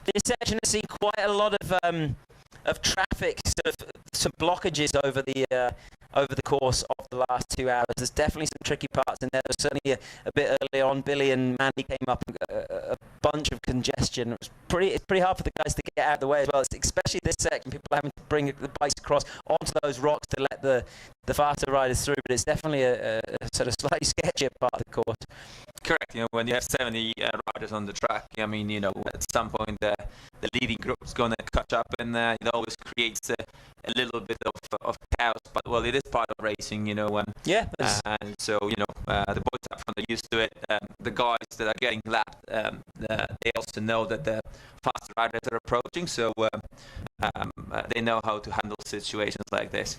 This section has seen quite a lot of traffic, sort of some blockages over the course of the last 2 hours. There's definitely some tricky parts in there. There's certainly a bit early on. Billy and Mandy came up and got a bunch of congestion. It's pretty hard for the guys to get out of the way as well. It's especially this section, people having to bring the bikes across onto those rocks to let the faster riders through. But it's definitely a sort of slightly sketchier part of the course. Correct. When you have 70 riders on the track, I mean, at some point the leading group is going to catch up, and it always creates a little bit of chaos. But well, it is part of racing, Yeah. And so the boys up front are used to it. The guys that are getting lapped, they also know that the faster riders are approaching, so they know how to handle situations like this.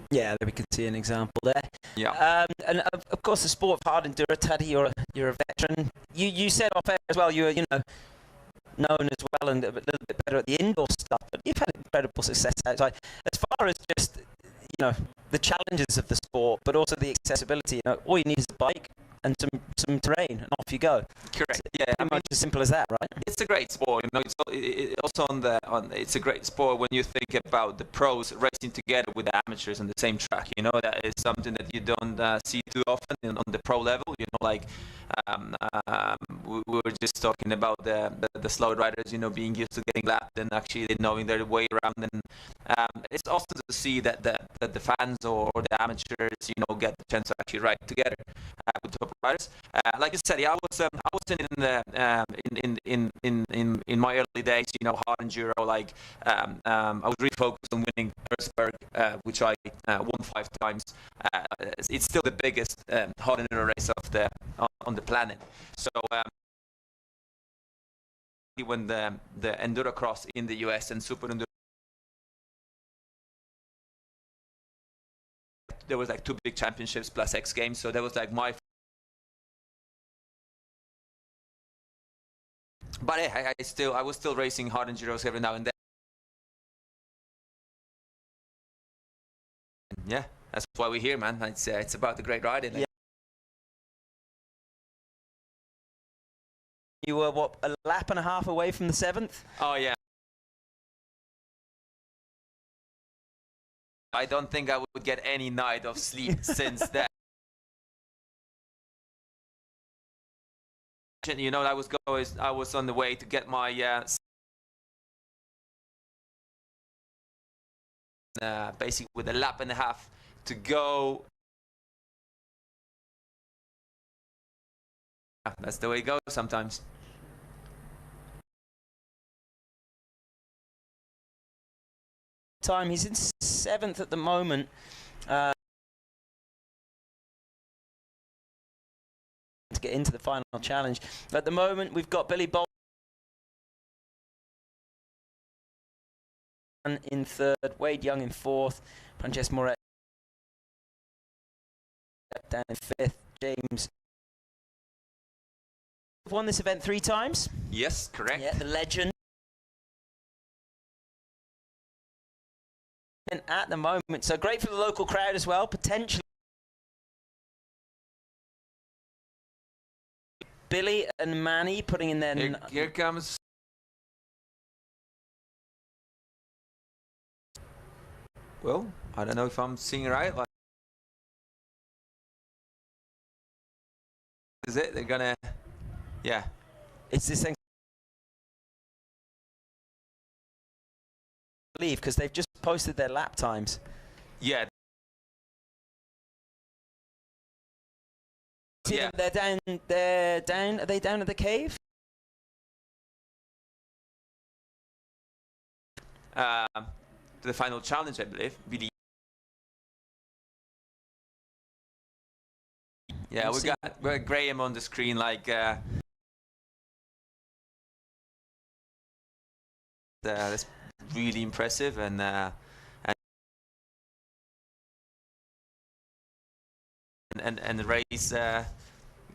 Yeah, we can see an example there. Yeah. And of course, the sport of hard enduro, Taddy, you're a veteran. You said off air as well. You're known as well and a little bit better at the indoor stuff, but you've had incredible success outside. As far as just the challenges of the sport, but also the accessibility. All you need is a bike and some terrain, and off you go. Correct. Yeah, pretty much as simple as that, right? It's a great sport. It's also it's a great sport when you think about the pros racing together with the amateurs on the same track. That is something that you don't see too often on the pro level. We were just talking about the slow riders, being used to getting lapped and actually knowing their way around. And it's awesome to see that the fans or the amateurs, get the chance to actually ride together with top riders. Like I said, I was in my early days, hard enduro. I was really focused on winning Erzberg, which I won 5 times. It's still the biggest hard enduro race on the planet. So when the enduro cross in the US and super enduro, there was like 2 big championships plus X Games, so that was like my. But I was still racing hard enduros every now and then. Yeah, that's why we're here, man. It's about the great riding. Yeah. You were, what, a lap and a half away from the 7th? Oh, yeah. I don't think I would get any night of sleep since that. You know, I was on the way to get my basically with a lap and a half to go. Yeah, that's the way it goes sometimes. Time, he's in 7th at the moment. To get into the final challenge. At the moment, we've got Billy Bolt in 3rd, Wade Young in 4th, Francesc Moret down in 5th, James. Won this event 3 times. Yes, correct. Yeah, the legend. And at the moment, so great for the local crowd as well, potentially. Billy and Manny putting in their... Here comes... Well, I don't know if I'm seeing it right. Like, is it? They're gonna... Yeah. It's this thing... Leave, because they've just posted their lap times. Yeah. Yeah. They're down, are they down at the cave? To the final challenge, I believe. Yeah, we got Graham on the screen, like that's really impressive, and the race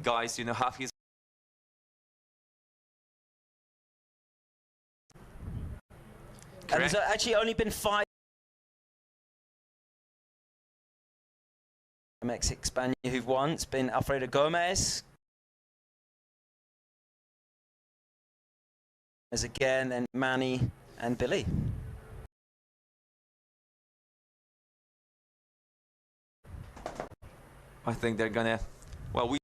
guys, you know, half his. And there's actually only been 5 MX Hixpania who've won. It's been Alfredo Gomez as again, and Manny and Billy. I think they're gonna. Well, we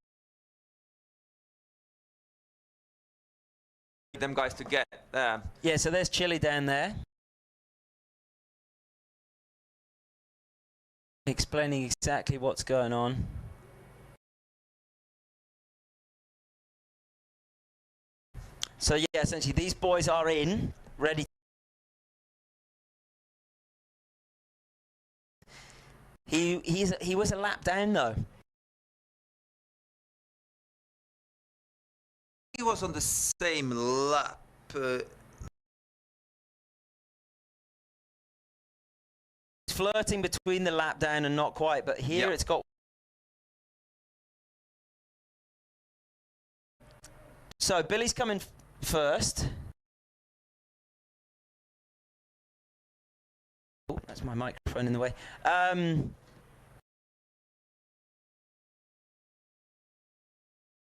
need them guys to get. Yeah, so there's Chile down there, explaining exactly what's going on. So yeah, essentially these boys are in, ready. He was a lap down though. He was on the same lap. Flirting between the lap down and not quite, but here it's got. So Billy's coming first. Oh, that's my microphone in the way.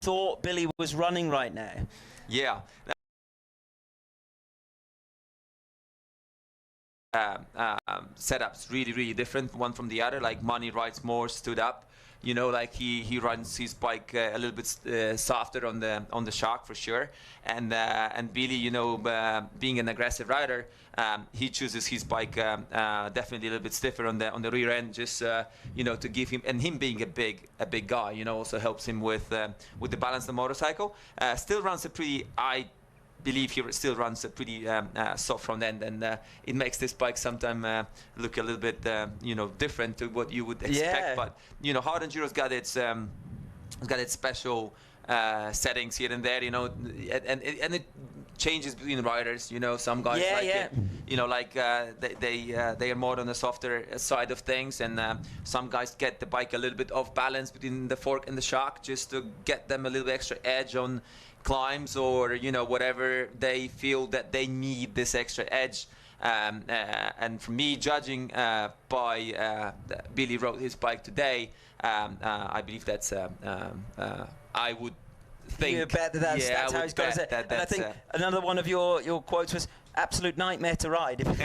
Thought Billy was running right now. Yeah. Setups really different one from the other. Like Manny rides more stood up, you know, like he runs his bike a little bit softer on the shock for sure, and Billy, you know, being an aggressive rider, he chooses his bike definitely a little bit stiffer on the rear end, just you know, to give him, and him being a big guy, you know, also helps him with the balance of the motorcycle. Still runs a pretty, I believe he still runs a pretty soft front end, and it makes this bike sometimes look a little bit you know, different to what you would expect. Yeah. But you know, Hard Enduro's got its special settings here and there, you know, and it changes between riders. You know, some guys like it. You know, like they are more on the softer side of things, and some guys get the bike a little bit off balance between the fork and the shock, just to get them a little bit extra edge on climbs, or you know, whatever they feel that they need this extra edge. And for me, judging by Billy rode his bike today, I believe that's I would think. You bet that's how he's got it. And I think another one of your quotes was absolute nightmare to ride. I'm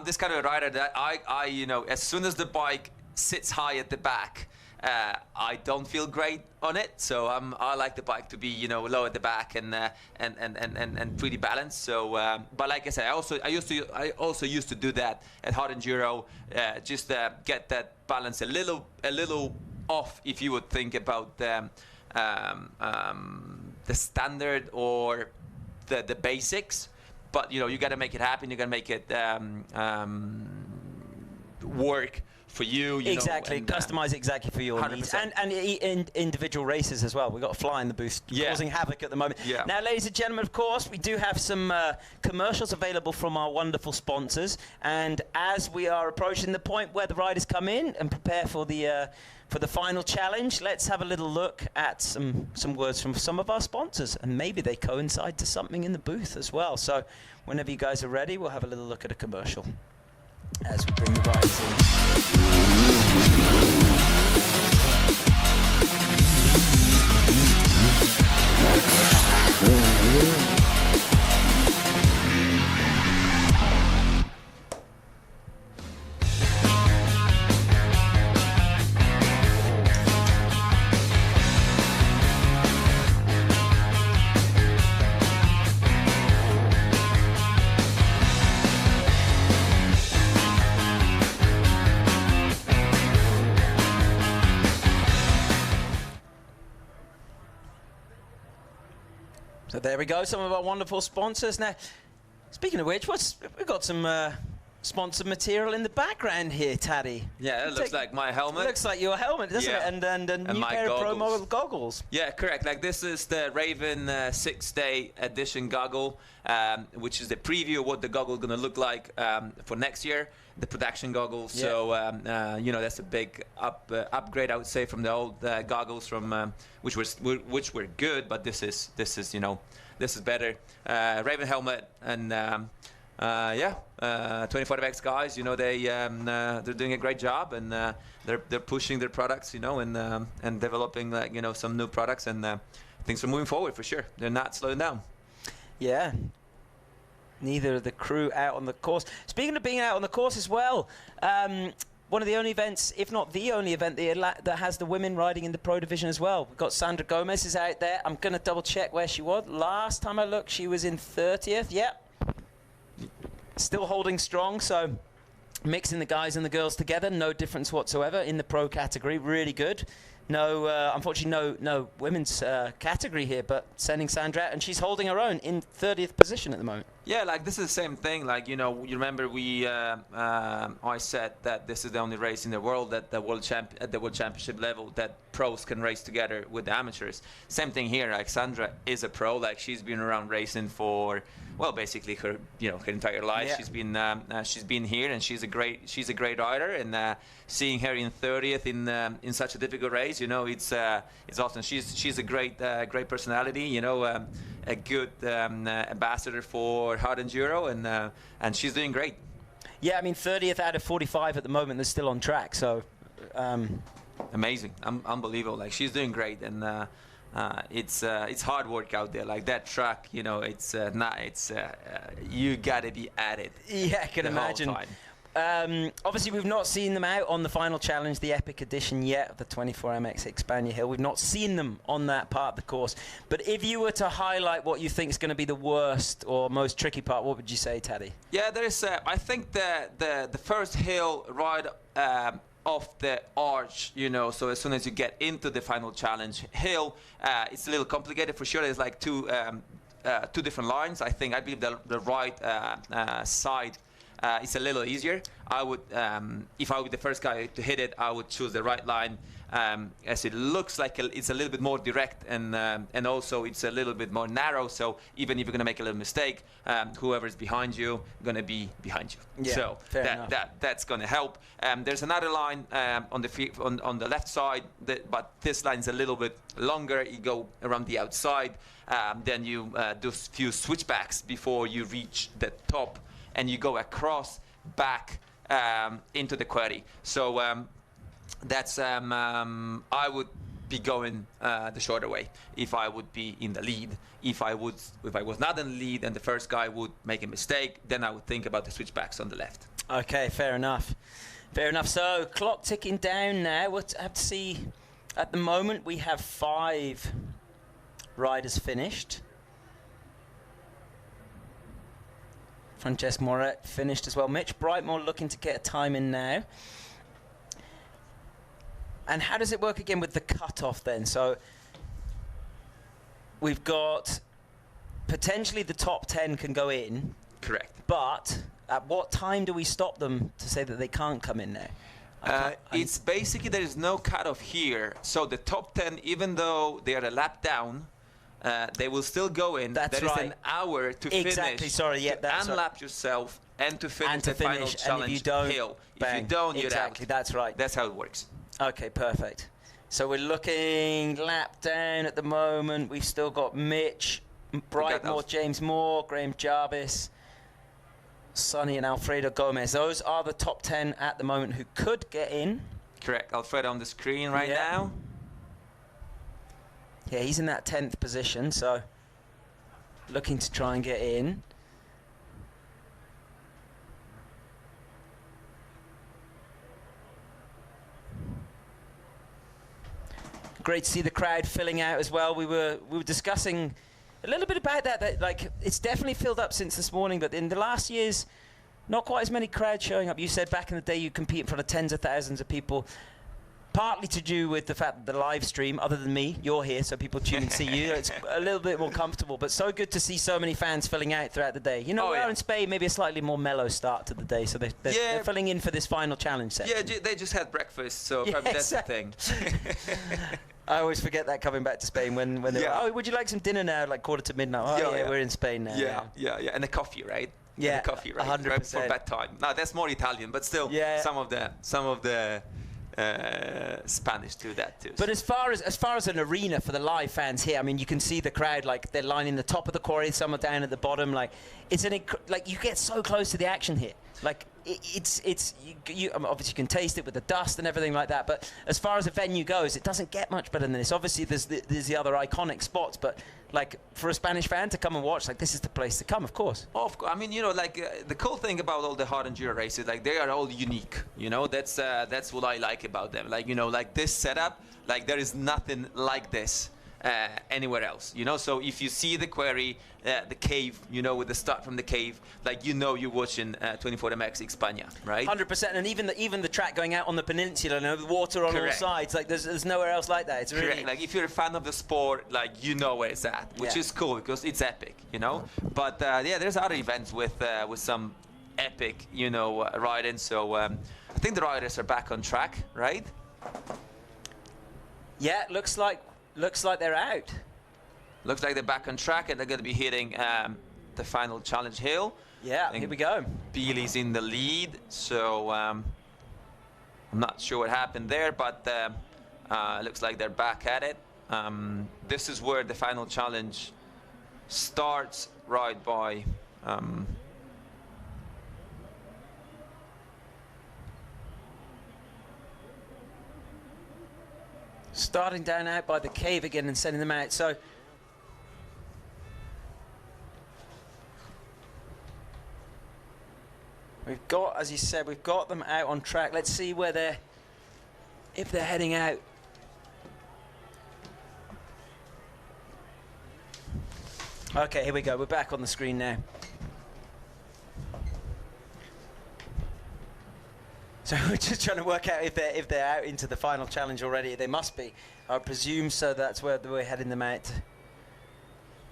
this kind of a rider that I you know, as soon as the bike sits high at the back, I don't feel great on it, so I like the bike to be, you know, low at the back and pretty balanced. So, but like I said, I also used to do that at Hard Enduro, just get that balance a little off, if you would think about the standard or the basics. But you know, you got to make it happen. You got to make it work for you, exactly, customize it exactly for your 100%. Needs, and in individual races as well. We've got a fly in the booth causing havoc at the moment. Now, ladies and gentlemen, of course, we do have some commercials available from our wonderful sponsors, and as we are approaching the point where the riders come in and prepare for the final challenge, let's have a little look at some words from some of our sponsors, and maybe they coincide to something in the booth as well. So whenever you guys are ready, we'll have a little look at a commercial as we bring the riders in. So there we go, some of our wonderful sponsors. Now, speaking of which, we've got some sponsored material in the background here, Taddy. Yeah, it looks like my helmet. It looks like your helmet, doesn't it? And a new pair of promo goggles. Yeah, correct. Like, this is the Raven 6-day edition goggle, which is the preview of what the goggle is going to look like for next year, the production goggles. Yeah. So, you know, that's a big upgrade, I would say, from the old goggles from which were good, but this is you know, this is better. Raven helmet, and 24MX guys, you know, they're doing a great job, and they're pushing their products, you know, and developing, like, you know, some new products, and things are moving forward for sure. They're not slowing down. Yeah. Neither of the crew out on the course. Speaking of being out on the course as well, one of the only events, if not the only event, that has the women riding in the pro division as well. We've got Sandra Gomez is out there. I'm going to double check where she was. Last time I looked, she was in 30th. Yep. Still holding strong, so mixing the guys and the girls together, no difference whatsoever in the pro category. Really good. No, unfortunately, no women's category here, but sending Sandra out, and she's holding her own in 30th position at the moment. Yeah, like, this is the same thing. Like, you know, you remember I said that this is the only race in the world at the world championship level that pros can race together with the amateurs. Same thing here. Like, Sandra is a pro. Like, she's been around racing for, well, basically her entire life. Yeah. She's been here, and she's a great rider. And seeing her in 30th in such a difficult race, you know, it's awesome. She's a great personality. You know, a good ambassador for Hard Enduro, and she's doing great. Yeah, I mean, 30th out of 45 at the moment. They're still on track. So amazing, unbelievable. Like, she's doing great, and it's hard work out there. Like, that track, you know, you gotta be at it. Yeah, I can imagine. Obviously, we've not seen them out on the final challenge, the Epic Edition, yet of the 24MX Hixpania Hill. We've not seen them on that part of the course. But if you were to highlight what you think is going to be the worst or most tricky part, what would you say, Taddy? Yeah, there is. I think the first hill right off the arch, you know, so as soon as you get into the final challenge hill, it's a little complicated for sure. There's like two different lines. I believe the right side it's a little easier. I would, if I were the first guy to hit it, I would choose the right line. as it looks like it's a little bit more direct, and also it's a little bit more narrow. So even if you're going to make a little mistake, whoever's behind you going to be behind you. Yeah, so that's going to help. There's another line on the left side, but this line's a little bit longer. You go around the outside, then you do a few switchbacks before you reach the top, and you go across back into the quarry. So that's I would be going the shorter way if I would be in the lead. If I was not in the lead and the first guy would make a mistake, then I would think about the switchbacks on the left. Okay, fair enough. Fair enough. So clock ticking down now. We'll have to see. At the moment, we have 5 riders finished. Francesc Moret finished as well. Mitch Brightmore looking to get a time in now. And how does it work again with the cut-off then? So we've got potentially the top 10 can go in. Correct. But at what time do we stop them to say that they can't come in now? It's basically there is no cut-off here. So the top 10, even though they are a lap down, they will still go in. That's there right. is an hour to finish. Exactly. Sorry. Yeah. To That's unlap right. yourself and to finish And to the final finish. challenge And if you don't, hill. bang. If you don't, you're exactly. out. That's right. That's how it works. Okay. Perfect. So we're looking lap down at the moment. We've still got Mitch Brightmore, James Moore, Graham Jarvis, Sonny and Alfredo Gomez. Those are the top 10 at the moment who could get in. Correct. Alfredo on the screen right now. Yeah, he's in that 10th position, so looking to try and get in. Great to see the crowd filling out as well. We were discussing a little bit about that like it's definitely filled up since this morning, but in the last years, not quite as many crowds showing up. You said back in the day you compete in front of tens of thousands of people, partly to do with the fact that the live stream, other than me, you're here, so people tune and see you. It's a little bit more comfortable, but so good to see so many fans filling out throughout the day. You know, we're in Spain, maybe a slightly more mellow start to the day, so they're filling in for this final challenge section. Yeah, they just had breakfast, so probably that's the thing. I always forget that coming back to Spain when they're like, oh, would you like some dinner now, like quarter to midnight? Oh, yeah, we're in Spain now. Yeah, and a coffee, right? Yeah, and a coffee, right? 100%. Right for bedtime. No, that's more Italian, but still, some of the Spanish do that too. But as far as an arena for the live fans here, I mean, you can see the crowd, like they're lining the top of the quarry, some are down at the bottom. Like it's like you get so close to the action here. Like it's you obviously you can taste it with the dust and everything like that. But as far as a venue goes, it doesn't get much better than this. Obviously, there's the other iconic spots, but like for a Spanish fan to come and watch, like this is the place to come, of course. Of course, I mean, you know, like the cool thing about all the hard enduro races, like they are all unique. You know, that's what I like about them. Like, you know, like this setup, like there is nothing like this anywhere else. You know, so if you see the quarry, the cave, you know, with the start from the cave, like you know you're watching 24MX Hixpania, right? 100%, and even the track going out on the peninsula, you know, the water on all sides, like there's nowhere else like that. It's really like if you're a fan of the sport, like you know where it's at, which is cool because it's epic, you know. But yeah, there's other events with some epic, you know, riding. So I think the riders are back on track, right? Yeah, looks like they're out. Looks like they're back on track and they're going to be hitting the final challenge hill. Yeah, here we go. Beely's in the lead, so I'm not sure what happened there, but looks like they're back at it. This is where the final challenge starts, right by starting down out by the cave again and sending them out. So we've got, as you said, we've got them out on track. Let's see where if they're heading out. Okay, here we go. We're back on the screen now. So we're just trying to work out if they're out into the final challenge already. They must be. I presume so. That's where we're heading them out,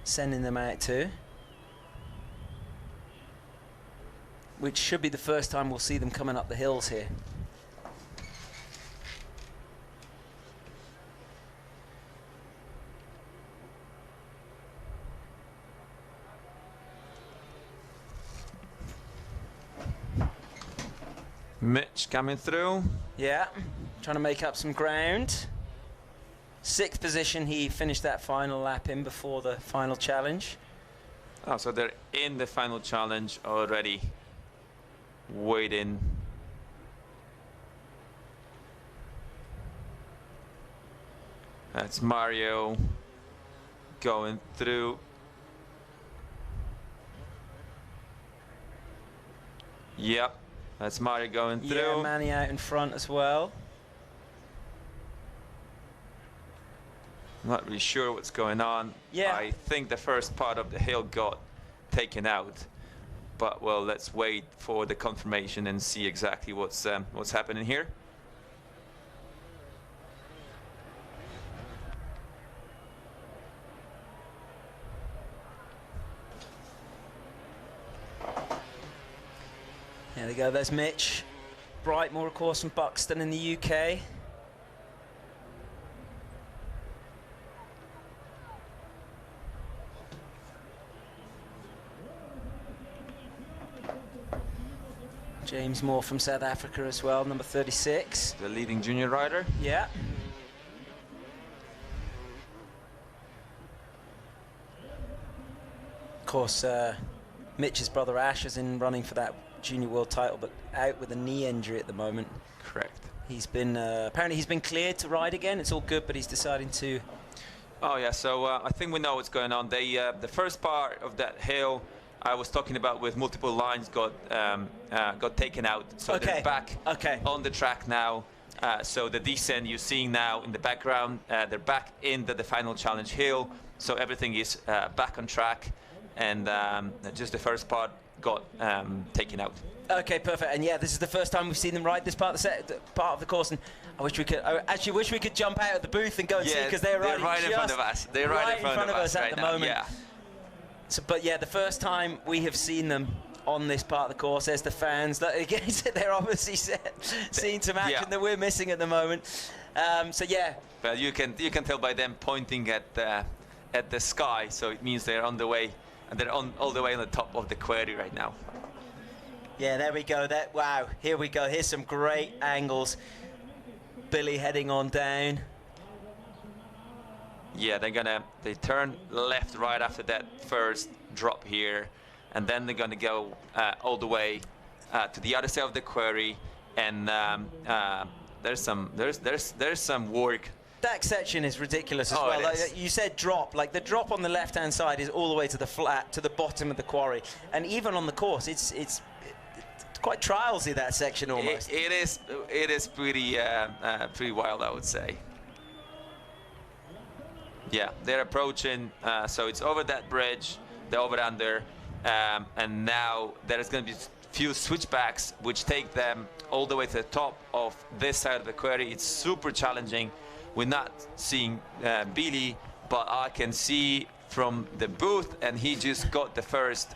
sending them out to. Which should be the first time we'll see them coming up the hills here. Mitch coming through. Yeah, trying to make up some ground. 6th position, he finished that final lap in before the final challenge. Oh, so they're in the final challenge already, waiting. That's Mario going through. Yep, that's Mario going through. Yeah, Manny out in front as well. Not really sure what's going on. Yeah. I think the first part of the hill got taken out, but well, let's wait for the confirmation and see exactly what's happening here. There we go, there's Mitch. Brightmoor, of course, from Buxton in the UK. James Moore from South Africa as well, number 36. The leading junior rider. Yeah. Of course, Mitch's brother Ash is in running for that junior world title, but out with a knee injury at the moment. Correct. He's been apparently he's been cleared to ride again. It's all good, but he's deciding to. Oh yeah, so I think we know what's going on. They the first part of that hill I was talking about with multiple lines got taken out, so they're back on the track now. So the descent you're seeing now in the background, they're back into the final challenge hill, so everything is back on track, and just the first part got taken out. Okay, perfect. And yeah, this is the first time we've seen them ride this part of the course, and I wish we could. I actually wish we could jump out of the booth and go and see, because they're right in front of us. They're right in front of us at right the now. moment. Yeah. So, but yeah, the first time we have seen them on this part of the course, there's the fans. Again, they're obviously seeing some action that we're missing at the moment. So yeah. Well, you can tell by them pointing at the sky, so it means they're on the way, and they're all the way on the top of the quarry right now. Yeah, there we go. Wow, here we go. Here's some great angles. Billy heading on down. Yeah, they turn left right after that first drop here, and then they're gonna go all the way to the other side of the quarry, and there's some work. That section is ridiculous as well. Like, you said drop, like the drop on the left-hand side is all the way to the flat, to the bottom of the quarry, and even on the course, it's quite trialsy, that section almost. It is pretty wild, I would say. Yeah, they're approaching, so it's over that bridge, the over-under, and now there's going to be few switchbacks which take them all the way to the top of this side of the quarry. It's super challenging. We're not seeing Billy, but I can see from the booth, and he just got the first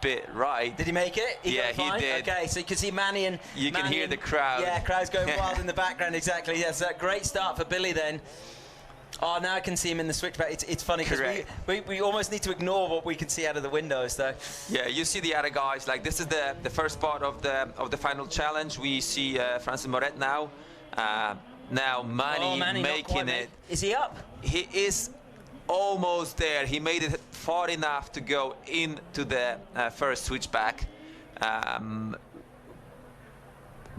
bit right. Did he make it? Yeah, he did. Okay, so you can see Manny and... You can hear the crowd. Yeah, crowd's going wild in the background, exactly. Yes, a great start for Billy then. Oh, now I can see him in the switchback. It's funny because we almost need to ignore what we can see out of the windows, though. Yeah, you see the other guys. Like, this is the first part of the final challenge. We see Francis Moret now. Now Manny making it. Is he up? He is almost there. He made it far enough to go into the first switchback.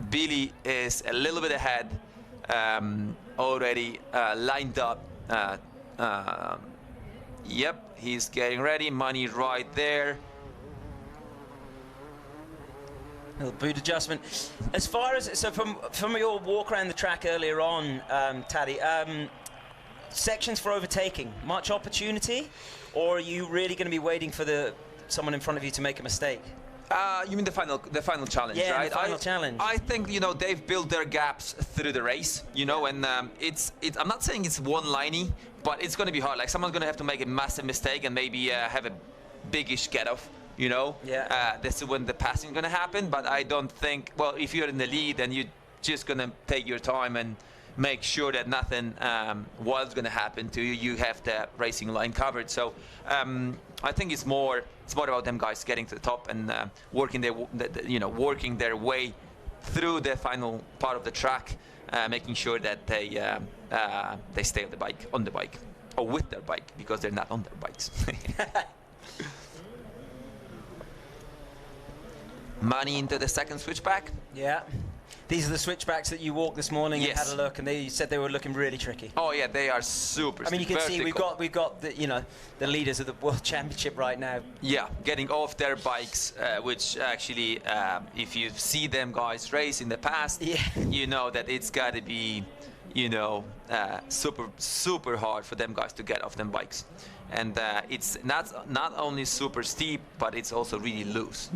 Billy is a little bit ahead, already lined up. Yep, he's getting ready. Manny right there. Little boot adjustment. As far as, so from your walk around the track earlier on, Taddy, sections for overtaking, much opportunity, or are you really going to be waiting for someone in front of you to make a mistake? You mean the final challenge, yeah, right? The final challenge. I think, you know, they've built their gaps through the race, you know, and it's I'm not saying it's one-liney, but it's going to be hard. Like, someone's going to have to make a massive mistake and maybe have a biggish get-off, you know? Yeah. This is when the passing is going to happen, but I don't think, well, if you're in the lead, then you're just going to take your time and make sure that nothing wild's going to happen to you. You have the racing line covered. So I think it's more about them guys getting to the top and working their way through the final part of the track, making sure that they stay on the bike, or with their bike, because they're not on their bikes. Money into the second switchback. Yeah. These are the switchbacks that you walked this morning. Yes. And had a look, and you said they were looking really tricky. Oh yeah, they are super. I mean, you can see vertical. we've got the the leaders of the World Championship right now. Yeah, getting off their bikes, which actually, if you see them guys race in the past, Yeah. you know that it's got to be, super hard for them guys to get off them bikes. And it's not only super steep, but it's also really loose.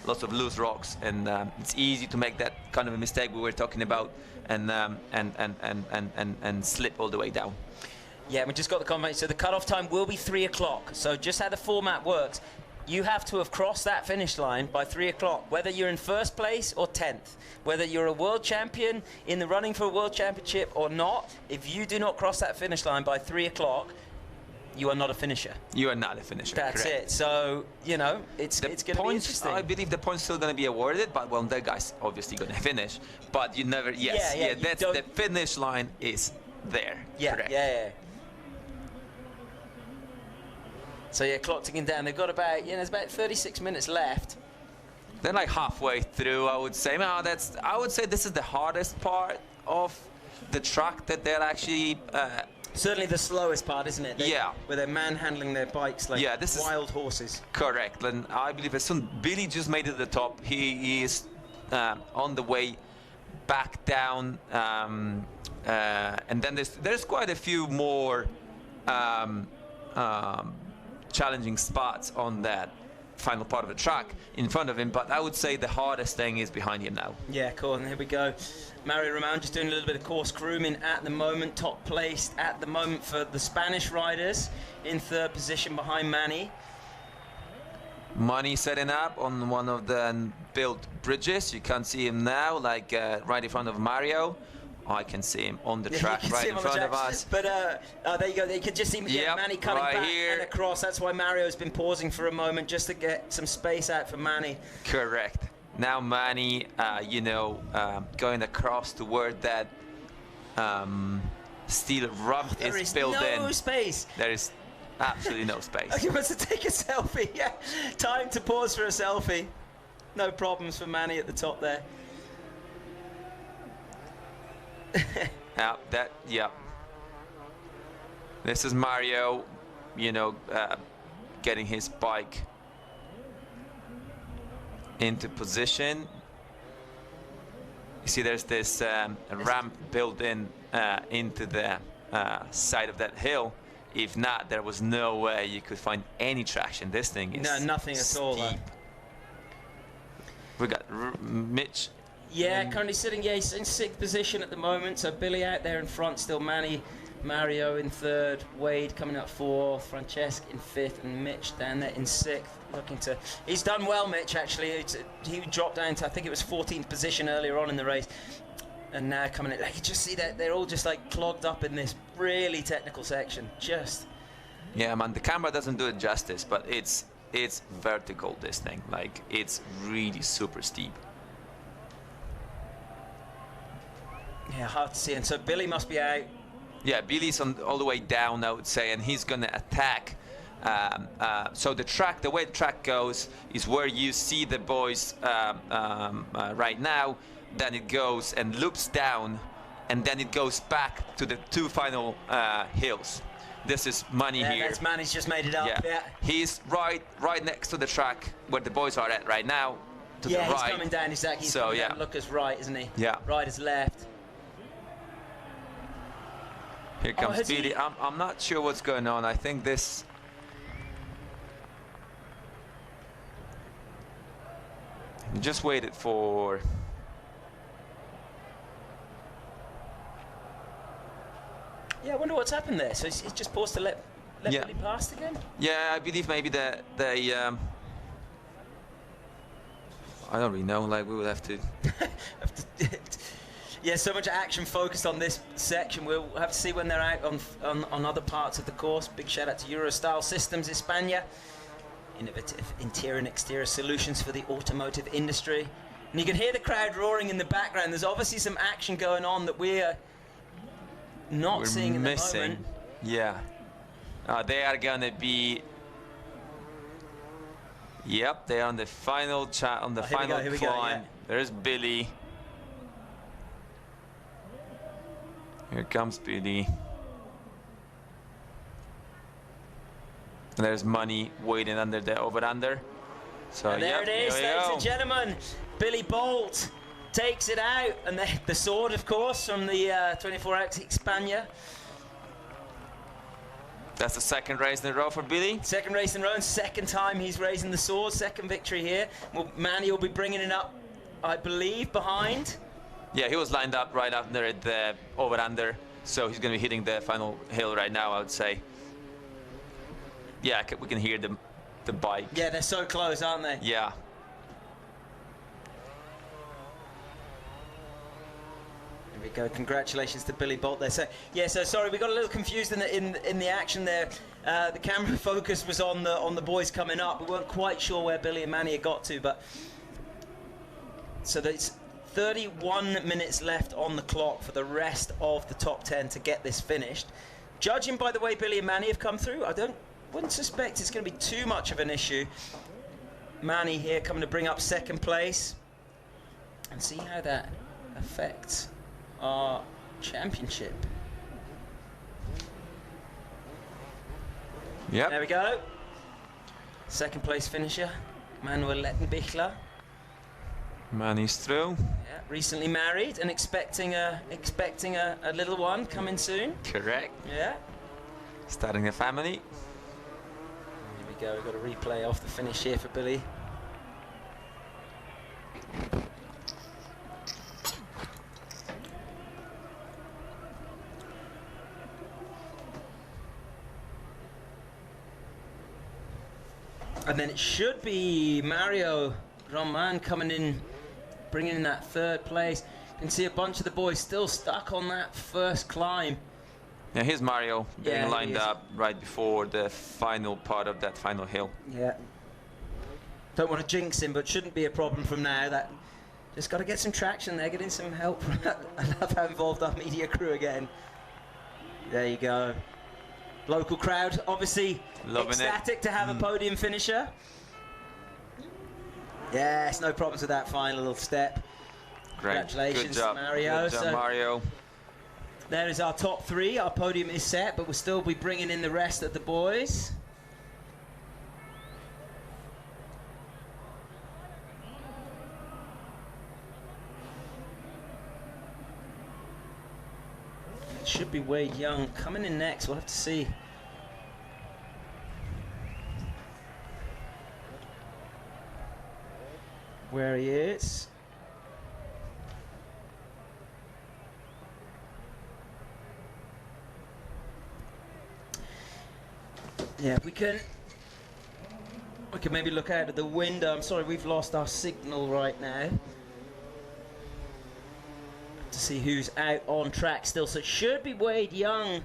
Lots of loose rocks, and it's easy to make that kind of a mistake we were talking about, and slip all the way down. Yeah, we just got the confirmation. So the cutoff time will be 3 o'clock. So just how the format works, you have to have crossed that finish line by 3 o'clock, whether you're in first place or 10th, whether you're a world champion in the running for a world championship or not. If you do not cross that finish line by 3 o'clock, you are not a finisher. You are not a finisher. That's correct. it. So, it's going to be interesting. I believe the points still going to be awarded, but well, the guy's obviously going to finish. But you never. Yes, that's the finish line is there. Yeah, correct. yeah. So yeah, clock ticking down. They've got about there's about 36 minutes left. They're like halfway through, I would say. No, I would say this is the hardest part of the track that they're actually. Certainly the slowest part, isn't it? Yeah. Where they're manhandling their bikes like wild horses. Correct. And I believe as soon Billy just made it to the top, he is on the way back down. And then there's quite a few more challenging spots on that final part of the track in front of him, but I would say the hardest thing is behind him now. Yeah, cool. And here we go. Mario Roman just doing a little bit of course grooming at the moment, top placed at the moment for the Spanish riders, in third position behind Manny. Money setting up on one of the built bridges. You can't see him now, like right in front of Mario. I can see him on the track right in front of us. But there you go. You can just see Manny coming back and across. That's why Mario's been pausing for a moment just to get some space out for Manny. Correct. Now Manny, going across toward that steel rump is built in. There is no space. There is absolutely no space. Okay, wants to take a selfie. Yeah, time to pause for a selfie. No problems for Manny at the top there. This is Mario, getting his bike into position. You see there's this ramp built in into the side of that hill. If not, there was no way you could find any traction. This thing is nothing at all. We got Mitch. Yeah, currently sitting, he's in 6th position at the moment. So Billy out there in front, still Manny, Mario in 3rd, Wade coming up 4th, Francesc in 5th, and Mitch down there in 6th. He's done well, Mitch, actually. He dropped down to, I think it was 14th position earlier on in the race. And now coming in, you just see that they're all just like clogged up in this really technical section. Yeah, man, the camera doesn't do it justice, but it's vertical, this thing. Like, it's really super steep. Yeah, hard to see. And so Billy must be out. Yeah, Billy's all the way down, I would say, and he's going to attack. So the way the track goes is where you see the boys right now. Then it goes and loops down, and then it goes back to the 2 final hills. This is Manny here. That's Manny's just made it up. Yeah. He's right next to the track where the boys are at right now. To the right. He's coming down. Exactly. He's coming down. Look, as right, isn't he? Yeah. Right as left. Here comes Billy. I'm not sure what's going on. I think this. Just waited for. Yeah, I wonder what's happened there. So he's just paused to let Billy past again? Yeah, I believe maybe they I don't really know. Like, we will have to. Yeah, so much action focused on this section. We'll have to see when they're out on other parts of the course. Big shout out to Eurostyle Systems Hixpania, innovative interior and exterior solutions for the automotive industry. And you can hear the crowd roaring in the background. There's obviously some action going on that we're not seeing in the moment. Yeah. They are going to be... Yep, they're on the final final climb. There's Billy. Here comes Billy. There's Money waiting under the over-under. So and there it is, ladies and gentlemen. Billy Bolt takes it out, and the sword, of course, from the 24X Hixpania. That's the second race in a row for Billy. Second race in a row, and second time he's raising the sword. Second victory here. Well, Manny will be bringing it up, I believe, behind. Yeah, he was lined up right under the over-under, so he's going to be hitting the final hill right now, I would say. Yeah, we can hear the bike. Yeah, they're so close, aren't they? Yeah. There we go. Congratulations to Billy Bolt there. So yeah, so sorry, we got a little confused in the action there. The camera focus was on the boys coming up. We weren't quite sure where Billy and Manny had got to, but so there's 31 minutes left on the clock for the rest of the top 10 to get this finished. Judging by the way Billy and Manny have come through, wouldn't suspect it's going to be too much of an issue. Manny here coming to bring up second place, and see how that affects our championship. Yep. There we go. Second place finisher, Manuel Lettenbichler. Manny's through. Yeah, recently married and expecting a little one coming soon. Correct. Yeah. Starting a family. Here we go. We've got a replay off the finish here for Billy. And then it should be Mario Roman coming in, bringing in that third place. You can see a bunch of the boys still stuck on that first climb. Yeah, here's Mario being Yeah, lined up right before the final part of that final hill. Yeah. Don't want to jinx him, but shouldn't be a problem from now. That just got to get some traction there, getting some help. I love how involved our media crew again. There you go. Local crowd, obviously loving ecstatic to have a podium finisher. Yes, no problems with that final little step. Great. Congratulations, Good job. Mario. Good job, Mario. There is our top three. Our podium is set, but we'll still be bringing in the rest of the boys. It should be Wade Young coming in next. We'll have to see. Where he is. Yeah, we can maybe look out of the window. I'm sorry, we've lost our signal right now. To see who's out on track still. So it should be Wade Young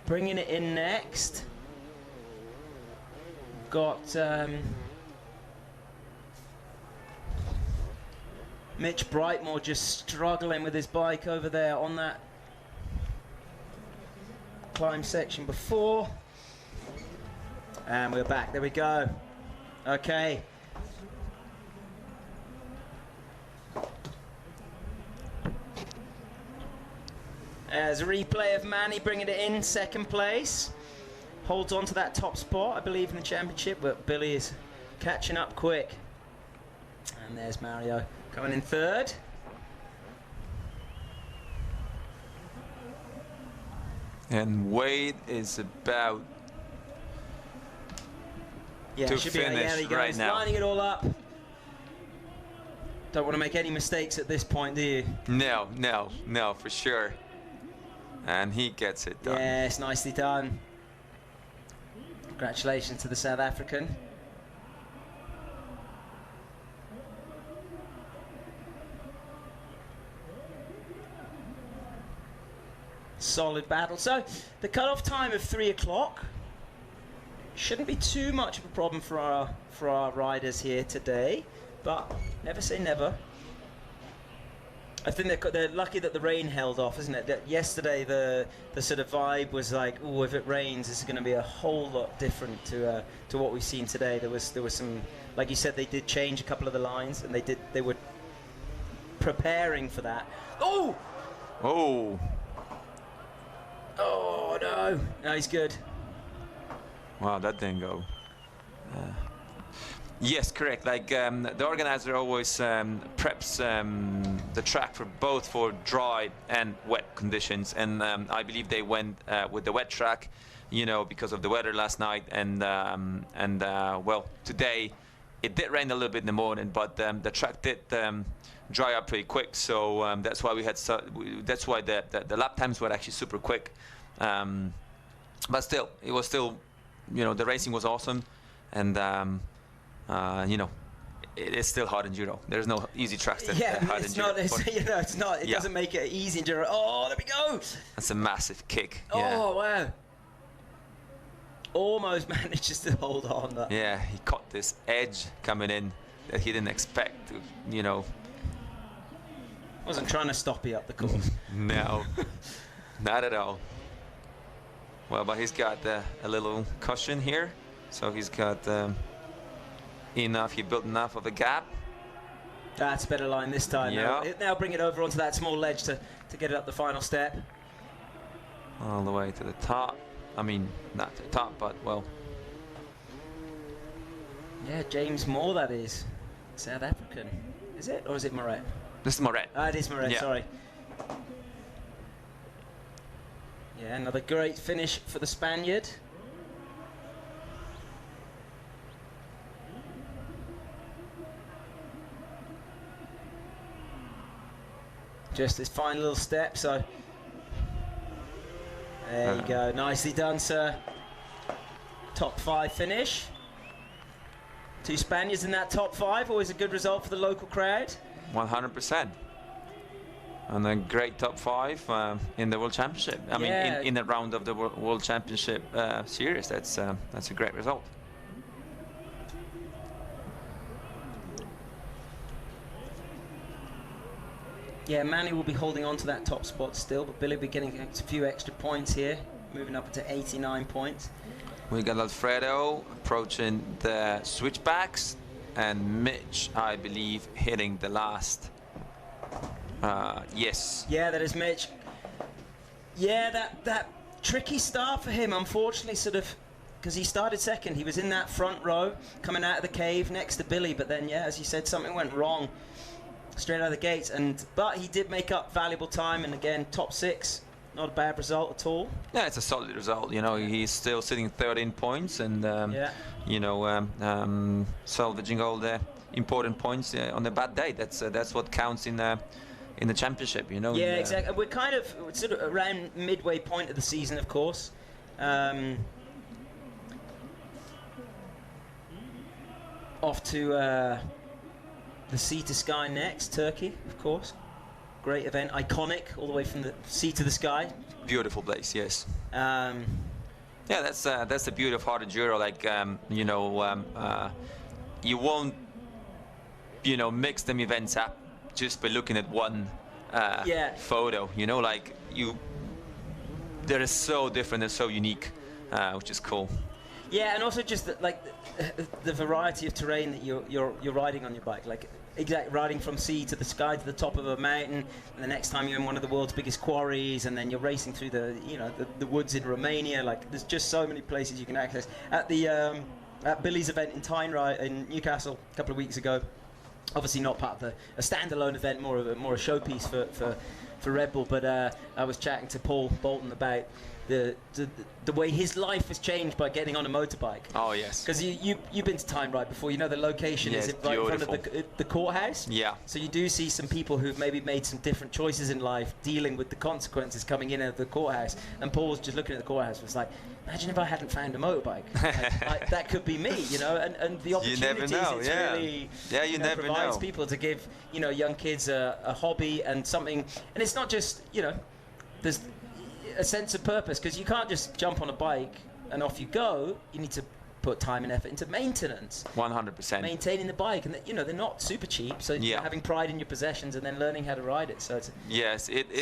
bringing it in next. Got Mitch Brightmore just struggling with his bike over there on that climb section before. And we're back. There we go. Okay. There's a replay of Manny bringing it in second place. Holds on to that top spot, I believe, in the championship, but Billy is catching up quick. And there's Mario coming in third. And Wade is about to finish right now. Lining it all up. Don't want to make any mistakes at this point, do you? No, no, no, for sure. And he gets it done. Yes, nicely done. Congratulations to the South African. Solid battle. So the cut-off time of 3 o'clock. shouldn't be too much of a problem for our riders here today, but never say never. I think they're lucky that the rain held off, isn't it? That yesterday the sort of vibe was like, oh, if it rains, this is going to be a whole lot different to what we've seen today. There was some, like you said, they did change a couple of the lines, and they were preparing for that. Oh! Oh! Oh no! No, he's good. Wow, that didn't go. Yes, correct. Like the organizer always preps the track for both for dry and wet conditions, and I believe they went with the wet track, you know, because of the weather last night, and well, today it did rain a little bit in the morning, but the track did dry up pretty quick, so that's why we had that's why the lap times were actually super quick, but still, it was still, you know, the racing was awesome, and you know, it is still hard enduro. There's no easy tracks that hard it's enduro. not. It's, you know, it's not. It doesn't make it easy enduro. Oh, there we go. That's a massive kick. Oh wow! Almost manages to hold on. That. Yeah, he caught this edge coming in that he didn't expect. You know. Wasn't trying to stop you up the course. No, not at all. Well, but he's got a little cushion here, so he's got. Enough, he built enough of a gap. That's a better line this time. Yeah. Now bring it over onto that small ledge to get it up the final step. All the way to the top. I mean, not to the top, but well. Yeah, James Moore, that is. South African. Is it? Or is it Moret? This is Moret. Ah, it is Moret, Yeah. sorry. Yeah, another great finish for the Spaniard. Just this fine little step, so there you go. Nicely done, sir. Top 5 finish. 2 Spaniards in that top 5, always a good result for the local crowd. 100%. And a great top 5 in the World Championship. I mean, in the round of the World Championship series. That's a great result. Yeah, Manny will be holding on to that top spot still, but Billy will be getting a few extra points here, moving up to 89 points. We got Alfredo approaching the switchbacks, and Mitch, I believe, hitting the last. Yes. Yeah, that is Mitch. Yeah, that tricky start for him, unfortunately, sort of, because he started second. He was in that front row, coming out of the cave next to Billy, but then, yeah, as you said, something went wrong straight out of the gates, but he did make up valuable time, and again, top 6, not a bad result at all. Yeah, it's a solid result. You know, he's still sitting 13 points, and you know, salvaging all the important points on a bad day. That's what counts in the championship. You know. Yeah, exactly. We're kind of sort of around midway point of the season, of course. Off to. The Sea to Sky next, Turkey, of course. Great event, iconic, all the way from the sea to the sky. Beautiful place, yes. Yeah, that's the beauty of hard enduro. Like, you know, you won't, you know, mix them events up just by looking at one photo. You know, like they're so different and so unique, which is cool. Yeah, and also just the variety of terrain that you're riding on your bike, like riding from sea to the sky to the top of a mountain, and the next time you're in one of the world's biggest quarries, and then you're racing through the woods in Romania. Like, there's just so many places you can access. At the at Billy's event in Tyne in Newcastle a couple of weeks ago, obviously not part of a standalone event, more a showpiece for Red Bull, but I was chatting to Paul Bolton about the way his life was changed by getting on a motorbike. Oh yes. Because you've been to Tyne Ride before. You know the location is right in front of the courthouse. Yeah. So you do see some people who've maybe made some different choices in life, dealing with the consequences coming in at the courthouse. And Paul was just looking at the courthouse, was like, imagine if I hadn't found a motorbike. That could be me, you know. And the opportunities you never know, it's really you never provides know. people to give young kids a hobby and something. And it's not just there's a sense of purpose, because you can't just jump on a bike and off you go. You need to put time and effort into maintenance. 100%. Maintaining the bike, and you know they're not super cheap. So having pride in your possessions and then learning how to ride it. So it's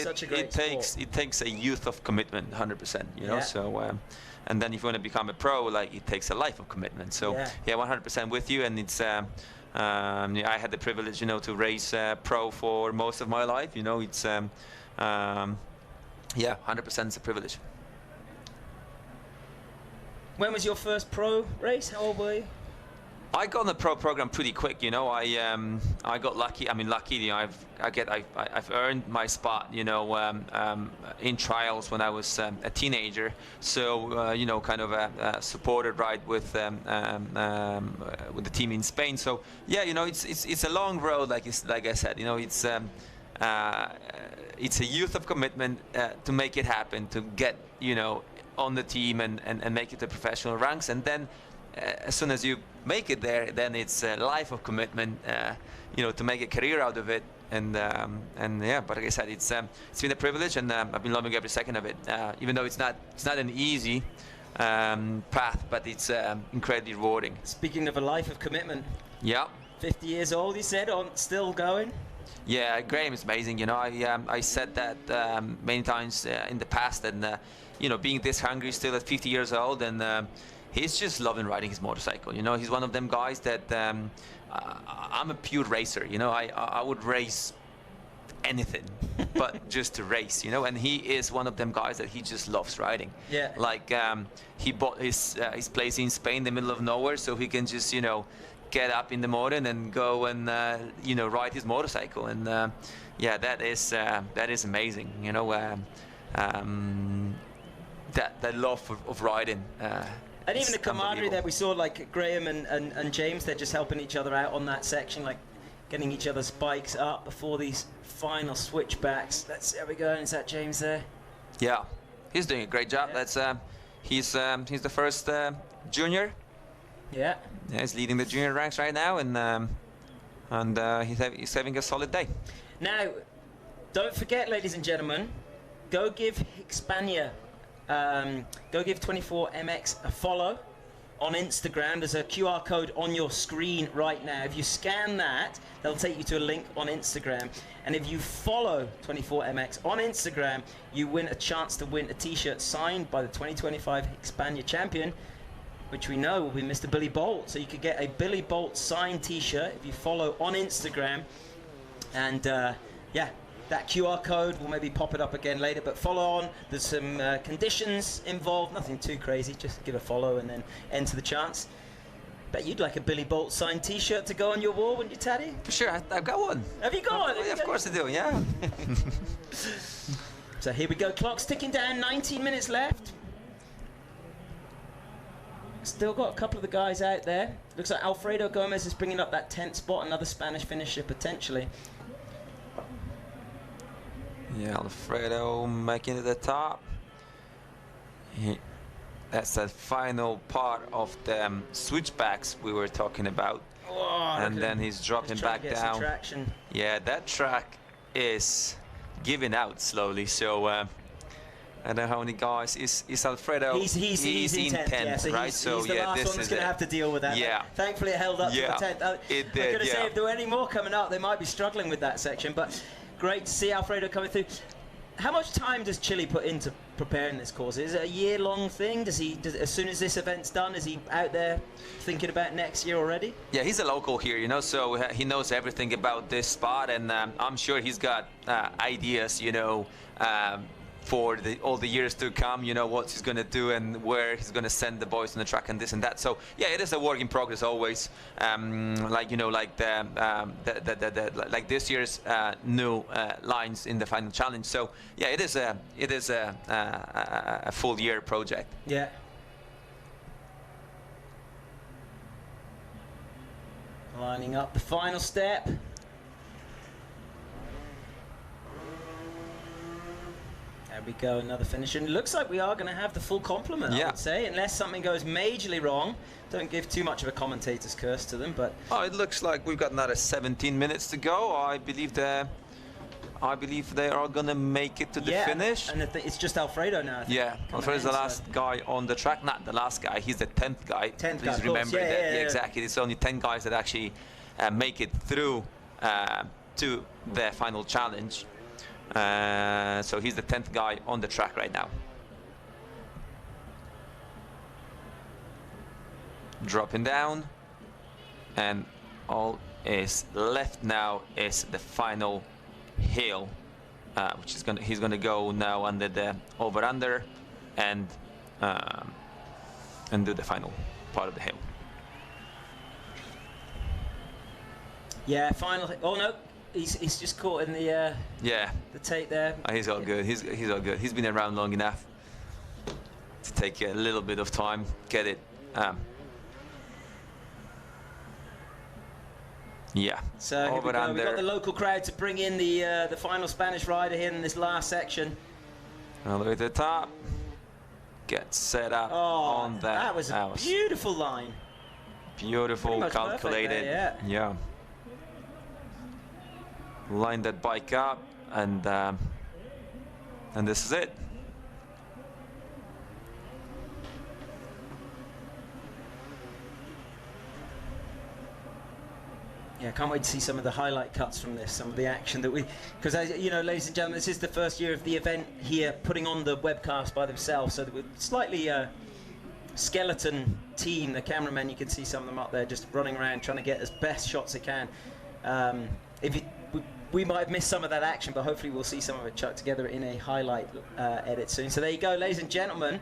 such a great sport. It takes a youth of commitment, 100%. You know, so and then if you want to become a pro, like it takes a life of commitment. So 100% with you, and it's. I had the privilege, you know, to race pro for most of my life. You know, it's 100% is a privilege. When was your first pro race? How old were you? I got on the pro program pretty quick, you know. I got lucky. I mean, lucky. You know, I've earned my spot, you know, in trials when I was a teenager. So you know, kind of a supported ride with the team in Spain. So yeah, you know, it's a long road, like I said. You know, it's a youth of commitment to make it happen, to get, you know, on the team and make it to professional ranks, and then as soon as you make it there, then it's a life of commitment, you know, to make a career out of it. And yeah, but like I said, it's been a privilege, and I've been loving every second of it. Even though it's not an easy path, but it's incredibly rewarding. Speaking of a life of commitment, 50 years old, you said, still going. Yeah, Graham is amazing. You know, I said that many times in the past, and you know, being this hungry still at 50 years old, and he's just loving riding his motorcycle. You know, he's one of them guys that I'm a pure racer. You know, I would race anything but just to race. You know, and he is one of them guys that he just loves riding. Yeah. Like he bought his place in Spain, in the middle of nowhere, so he can just, you know, get up in the morning and go and you know, ride his motorcycle. And yeah, that is amazing. You know, that love of riding. And even the camaraderie that we saw, like Graham and James, they're just helping each other out on that section, like getting each other's bikes up before these final switchbacks. There we go. Is that James there? Yeah, he's doing a great job. That's he's the first junior. Yeah, he's leading the junior ranks right now, and he's having a solid day. Now, don't forget, ladies and gentlemen, go give Hixpania, go give 24MX a follow on Instagram. There's a QR code on your screen right now. If you scan that, they'll take you to a link on Instagram. And if you follow 24MX on Instagram, you win a chance to win a t-shirt signed by the 2025 Hixpania champion, which we know will be Mr. Billy Bolt. So you could get a Billy Bolt signed t-shirt if you follow on Instagram. And yeah, that QR code, will maybe pop it up again later, but follow on. There's some conditions involved, nothing too crazy, just give a follow and then enter the chance. Bet you'd like a Billy Bolt signed t-shirt to go on your wall, wouldn't you, Taddy? Sure, I've got one. Have you got one? Yeah, of course I do, yeah. So here we go, clock's ticking down, 19 minutes left. Still got a couple of the guys out there. Looks like Alfredo Gomez is bringing up that 10th spot, another Spanish finisher potentially. Yeah, Alfredo making it the top. That's the final part of the switchbacks we were talking about. Oh, and then he's dropping back down. Yeah, that track is giving out slowly, so I don't know how many guys is Alfredo. He's in 10th, yeah, so right? He's so the last one that's going to have to deal with that. Yeah. Thankfully, it held up to the 10th. It did. I'm going to say if there were any more coming up, they might be struggling with that section. But great to see Alfredo coming through. How much time does Chile put into preparing this course? Is it a year-long thing? Does as soon as this event's done, is he out there thinking about next year already? Yeah, he's a local here, you know, so he knows everything about this spot, and I'm sure he's got ideas, you know, for all the years to come, you know, what he's going to do and where he's going to send the boys on the track and this and that. So yeah, it is a work in progress always. Like, you know, like like this year's new lines in the final challenge. So yeah, it is a full year project. Yeah. Lining up the final step. There we go, another finish. And it looks like we are going to have the full complement, I would say, unless something goes majorly wrong. Don't give too much of a commentator's curse to them, but... Oh, it looks like we've got another 17 minutes to go. I believe I believe they are gonna make it to the finish. And it's just Alfredo now. Yeah, Alfredo's the last guy on the track. Not the last guy. He's the 10th guy. 10th Please guy, remember that. yeah. Exactly. It's only 10 guys that actually make it through to the final challenge. So he's the 10th guy on the track right now. Dropping down, and all is left now is the final hill, which is he's gonna go now under the over/under and do the final part of the hill. Yeah, final. Oh no, he's just caught in the the tape there. He's all good. He's all good. He's been around long enough to take a little bit of time, get it. Yeah. So here we go. We've got the local crowd to bring in the final Spanish rider here in this last section. All the way to the top. Get set up on that. That was a beautiful line. Beautiful, calculated. There, yeah. Line that bike up, and this is it. Yeah, I can't wait to see some of the highlight cuts from this, some of the action that because as you know, ladies and gentlemen, this is the first year of the event here, putting on the webcast by themselves, so that we're slightly skeleton team. The cameramen, you can see some of them up there just running around trying to get as best shots they can. We might have missed some of that action, but hopefully we'll see some of it chucked together in a highlight edit soon. So there you go, ladies and gentlemen.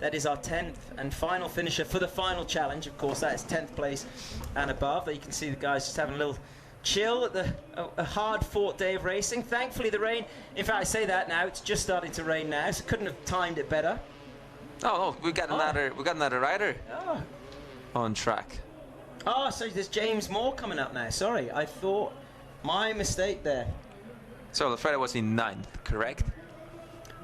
That is our 10th and final finisher for the final challenge. Of course, that is 10th place and above. There you can see the guys just having a little chill at a hard-fought day of racing. Thankfully, the rain. In fact, I say that now. It's just starting to rain now, so couldn't have timed it better. Oh, we got another rider on track. Oh, so there's James Moore coming up now. Sorry, I thought my mistake there. So Alfredo was in 9th, correct?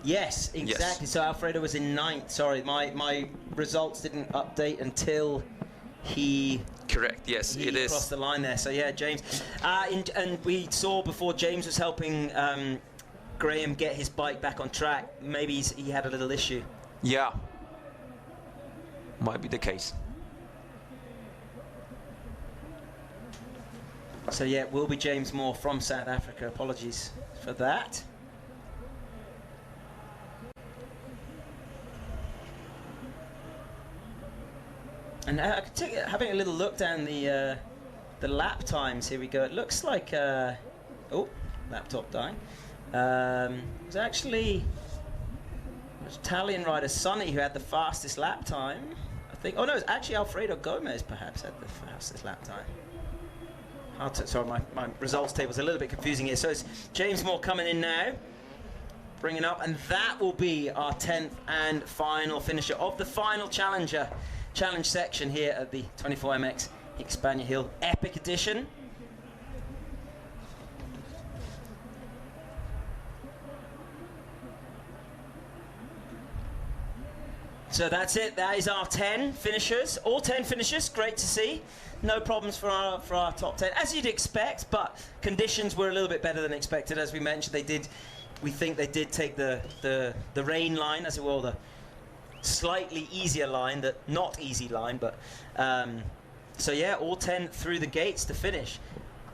Yes, exactly. Yes. So Alfredo was in 9th. Sorry, my results didn't update until he. Correct. Yes, it is. Crossed the line there. So yeah, James. And we saw before James was helping Graham get his bike back on track. Maybe he had a little issue. Yeah. Might be the case. So yeah, it will be James Moore from South Africa. Apologies for that. And having a little look down the lap times, here we go. It looks like oh, laptop dying. It was actually Italian rider Sonny who had the fastest lap time, I think. Oh no, it's actually Alfredo Gomez perhaps had the fastest lap time. Sorry, my results table's a little bit confusing here. So it's James Moore coming in now, bringing up, and that will be our 10th and final finisher of the final challenge section here at the 24MX Hixpania Hill Epic Edition. So that's it. That is our 10 finishers. All 10 finishers. Great to see. No problems for our top 10, as you'd expect. But conditions were a little bit better than expected, as we mentioned. We think they did take the rain line, as it were, the slightly easier line, the not easy line. But so yeah, all 10 through the gates to finish.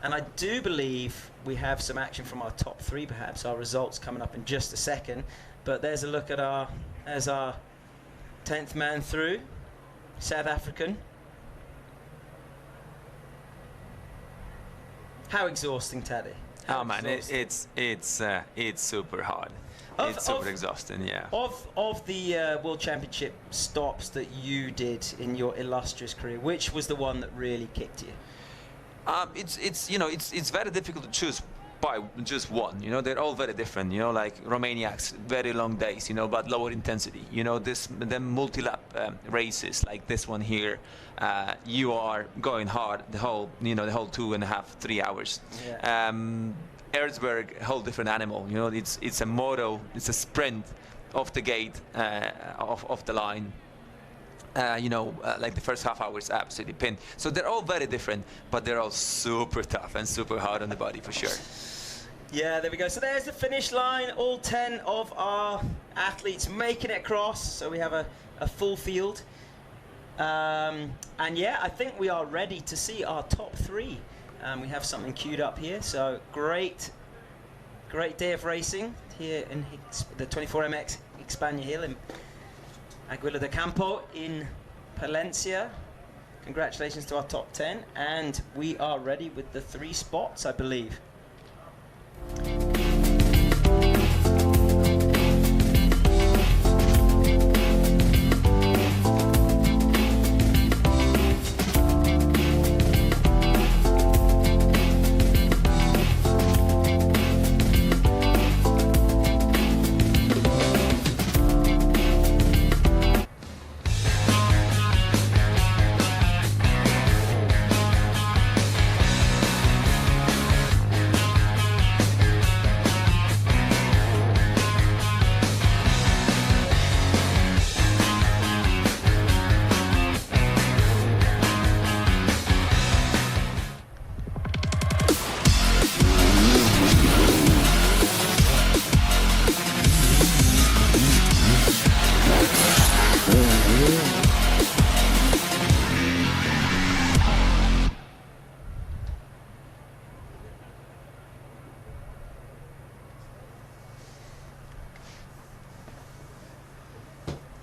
And I do believe we have some action from our top 3, perhaps. Our results coming up in just a second. But there's a look at our 10th man through, South African. How exhausting, Taddy? Oh man, it's super hard. It's super exhausting, yeah. Of the World Championship stops that you did in your illustrious career, which was the one that really kicked you? It's very difficult to choose by just one. You know, they're all very different. You know, like Romaniacs, very long days. You know, but lower intensity. You know, the multi-lap races like this one here, you are going hard the whole 2.5, 3 hours. Yeah. Erzberg, a whole different animal. You know, it's a moto, it's a sprint off the gate, off the line. Like the first half hour is absolutely pinned. So they're all very different, but they're all super tough and super hard on the body for sure. Yeah, there we go. So there's the finish line. All 10 of our athletes making it across. So we have a full field. And yeah, I think we are ready to see our top 3. We have something queued up here. So great day of racing here in the 24MX Hixpania Hill in Aguilar de Campoo in Palencia. Congratulations to our top 10, and we are ready with the 3 spots, I believe.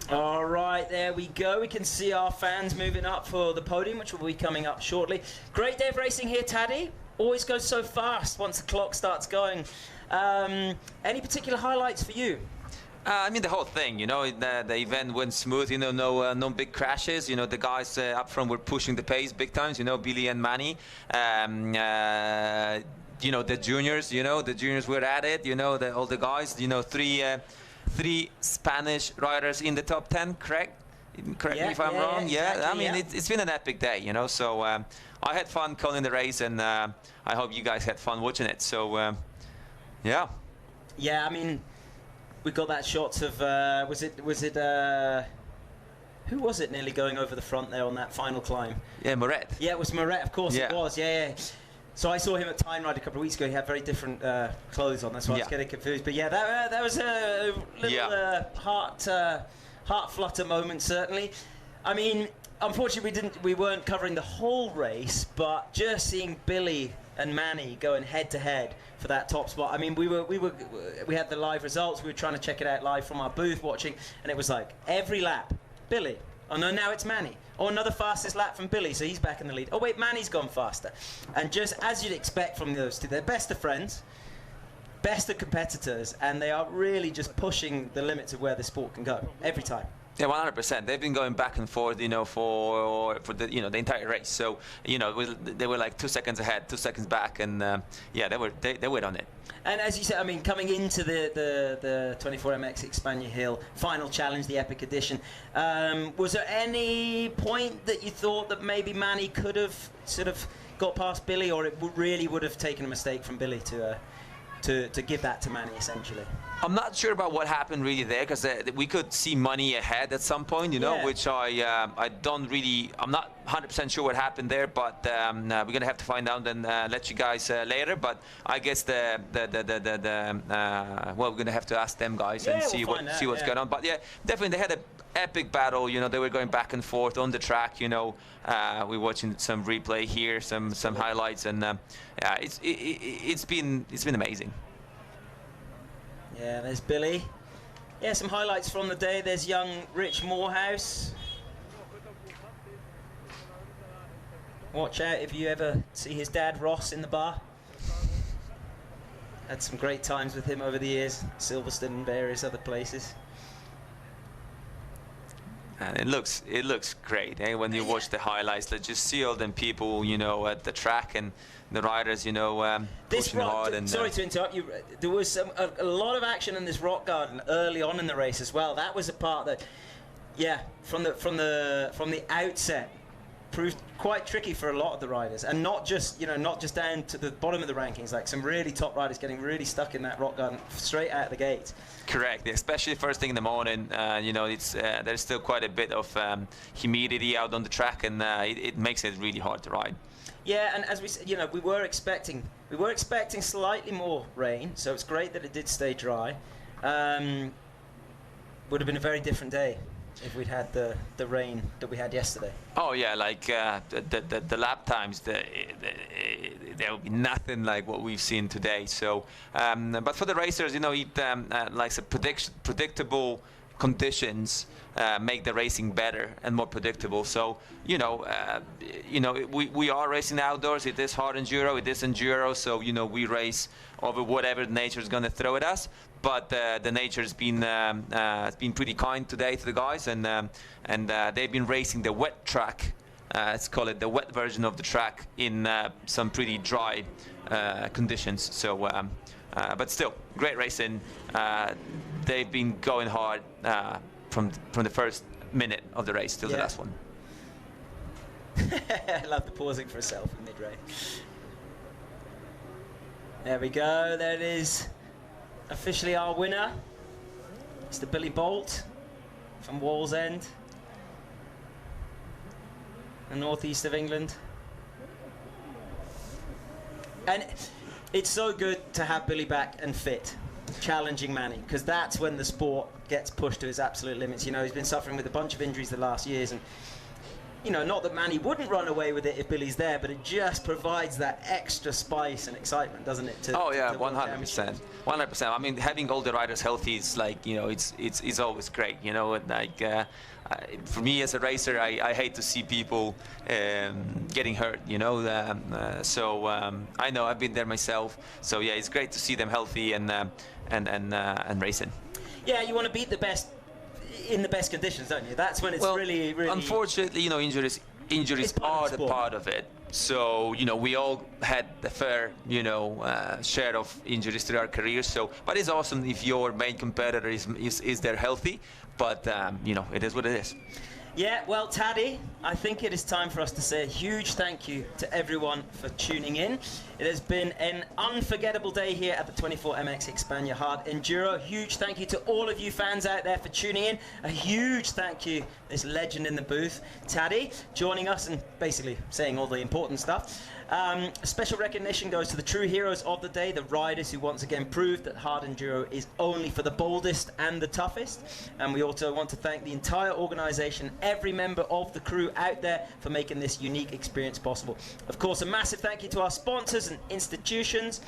All right, there we go. We can see our fans moving up for the podium, which will be coming up shortly. Great day of racing here, Taddy. Always goes so fast once the clock starts going. Any particular highlights for you? I mean, the whole thing, you know, the event went smooth, you know, no big crashes. You know, the guys up front were pushing the pace big times, you know, Billy and Manny. You know, the juniors were at it, you know, all the guys, you know, three Spanish riders in the top 10, correct? Correct me if I'm wrong. Exactly, I mean, it's been an epic day, you know, so I had fun calling the race, and I hope you guys had fun watching it. So, yeah. Yeah, I mean, we got that shot of was it who was it nearly going over the front there on that final climb? Yeah, Moret. Yeah, it was Moret, of course. Yeah. It was. Yeah. So I saw him at Tyne Ride a couple of weeks ago. He had very different clothes on. That's why I was getting confused. But yeah, that was a little heart flutter moment, certainly. I mean, unfortunately, we weren't covering the whole race, but just seeing Billy and Manny going head to head for that top spot. I mean, we had the live results. We were trying to check it out live from our booth, watching, and it was like every lap, Billy. Oh no, now it's Manny. Oh, another fastest lap from Billy, so he's back in the lead. Oh wait, Manny's gone faster. And just as you'd expect from those two, they're best of friends, best of competitors, and they are really just pushing the limits of where the sport can go every time. Yeah, 100%. They've been going back and forth, you know, for the the entire race. So, you know, they were like 2 seconds ahead, 2 seconds back, and yeah, they were on it. And as you said, I mean, coming into the 24MX Hixpania Hill final challenge, the Epic Edition, was there any point that you thought that maybe Manny could have sort of got past Billy, or it really would have taken a mistake from Billy to give that to Manny, essentially? I'm not sure about what happened really there, because we could see money ahead at some point, you know, which I don't really, I'm not 100% sure what happened there, but we're gonna have to find out and let you guys later. But I guess well, we're gonna have to ask them guys and see what's going on. But yeah, definitely they had an epic battle. You know, they were going back and forth on the track. You know, we're watching some replay here, some highlights, and yeah, it's been amazing. Yeah, there's Billy. Yeah, some highlights from the day. There's young Rich Morehouse. Watch out if you ever see his dad, Ross, in the bar. Had some great times with him over the years, Silverstone and various other places. And it looks great, eh? When you watch the highlights, like just see all them people, you know, at the track, and the riders, you know, pushing hard. And sorry to interrupt you. There was a lot of action in this rock garden early on in the race as well. That was a part that, yeah, from the outset, proved quite tricky for a lot of the riders, and not just down to the bottom of the rankings. Like some really top riders getting really stuck in that rock garden straight out of the gate. Correct, especially first thing in the morning. You know, it's there's still quite a bit of humidity out on the track, and it makes it really hard to ride. Yeah, and as we said, you know, we were expecting slightly more rain, so it's great that it did stay dry. Would have been a very different day if we'd had the rain that we had yesterday. Oh yeah, like the lap times, there will be nothing like what we've seen today. So, but for the racers, you know, like some predictable conditions make the racing better and more predictable. So, you know, we are racing outdoors. It is hard enduro. It is enduro. So, you know, we race over whatever nature is going to throw at us. But the nature's been pretty kind today to the guys, and they've been racing the wet track. Let's call it the wet version of the track in some pretty dry conditions. So, but still, great racing. They've been going hard from the first minute of the race till the last one. I love the pausing for a selfie mid-race. There we go. There it is. Officially our winner, Mr. Billy Bolt from Wallsend, the northeast of England. And it's so good to have Billy back and fit, challenging Manny, because that's when the sport gets pushed to its absolute limits. You know, he's been suffering with a bunch of injuries the last years, and you know, not that Manny wouldn't run away with it if Billy's there, but it just provides that extra spice and excitement, doesn't it? Oh yeah, 100%. 100%. I mean, having all the riders healthy is like, you know, it's always great. You know, like for me as a racer, I hate to see people getting hurt. You know, so I know I've been there myself. So yeah, it's great to see them healthy and racing. Yeah, you want to beat the best in the best conditions, don't you? That's when it's really. Unfortunately, you know, injuries are the part of it. So, you know, we all had the fair, you know, share of injuries through our careers. So, but it's awesome if your main competitor is there healthy. But you know, it is what it is. Yeah, well, Taddy, I think it is time for us to say a huge thank you to everyone for tuning in. It has been an unforgettable day here at the 24MX Hixpania Hard Enduro. Huge thank you to all of you fans out there for tuning in. A huge thank you, this legend in the booth, Taddy, joining us and basically saying all the important stuff. Special recognition goes to the true heroes of the day, the riders who once again proved that hard enduro is only for the boldest and the toughest. And we also want to thank the entire organisation, every member of the crew out there for making this unique experience possible. Of course, a massive thank you to our sponsors and institutions,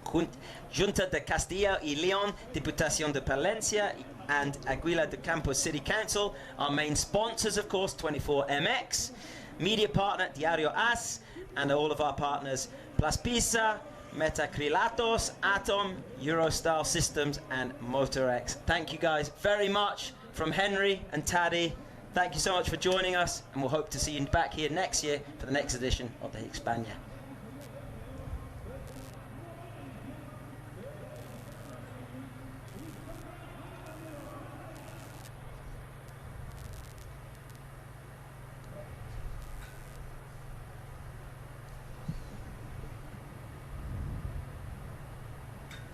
Junta de Castilla y León, Diputación de Palencia, and Aguilar de Campoo City Council. Our main sponsors, of course, 24MX, media partner Diario AS, and all of our partners, Plus Pisa, Metacrilatos, Atom, Eurostyle Systems, and Motorex. Thank you guys very much from Henry and Taddy. Thank you so much for joining us, and we'll hope to see you back here next year for the next edition of the Hixpania.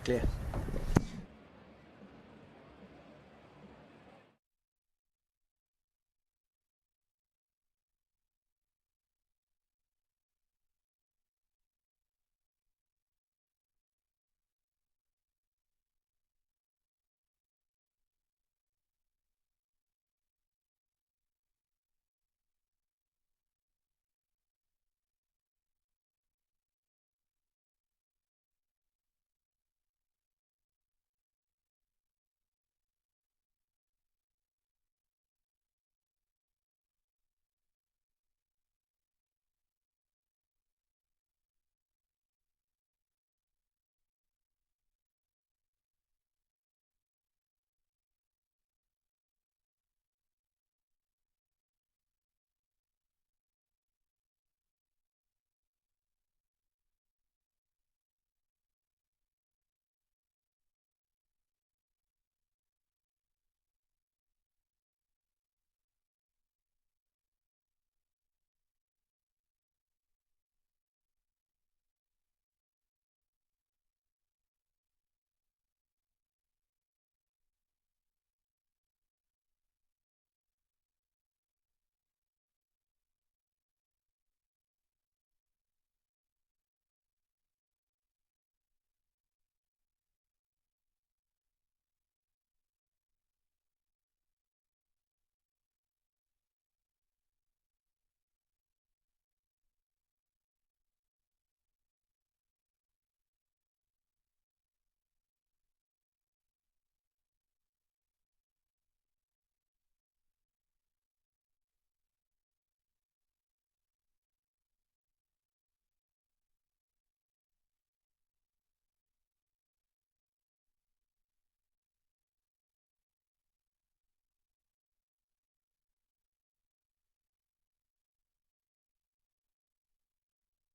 Clear.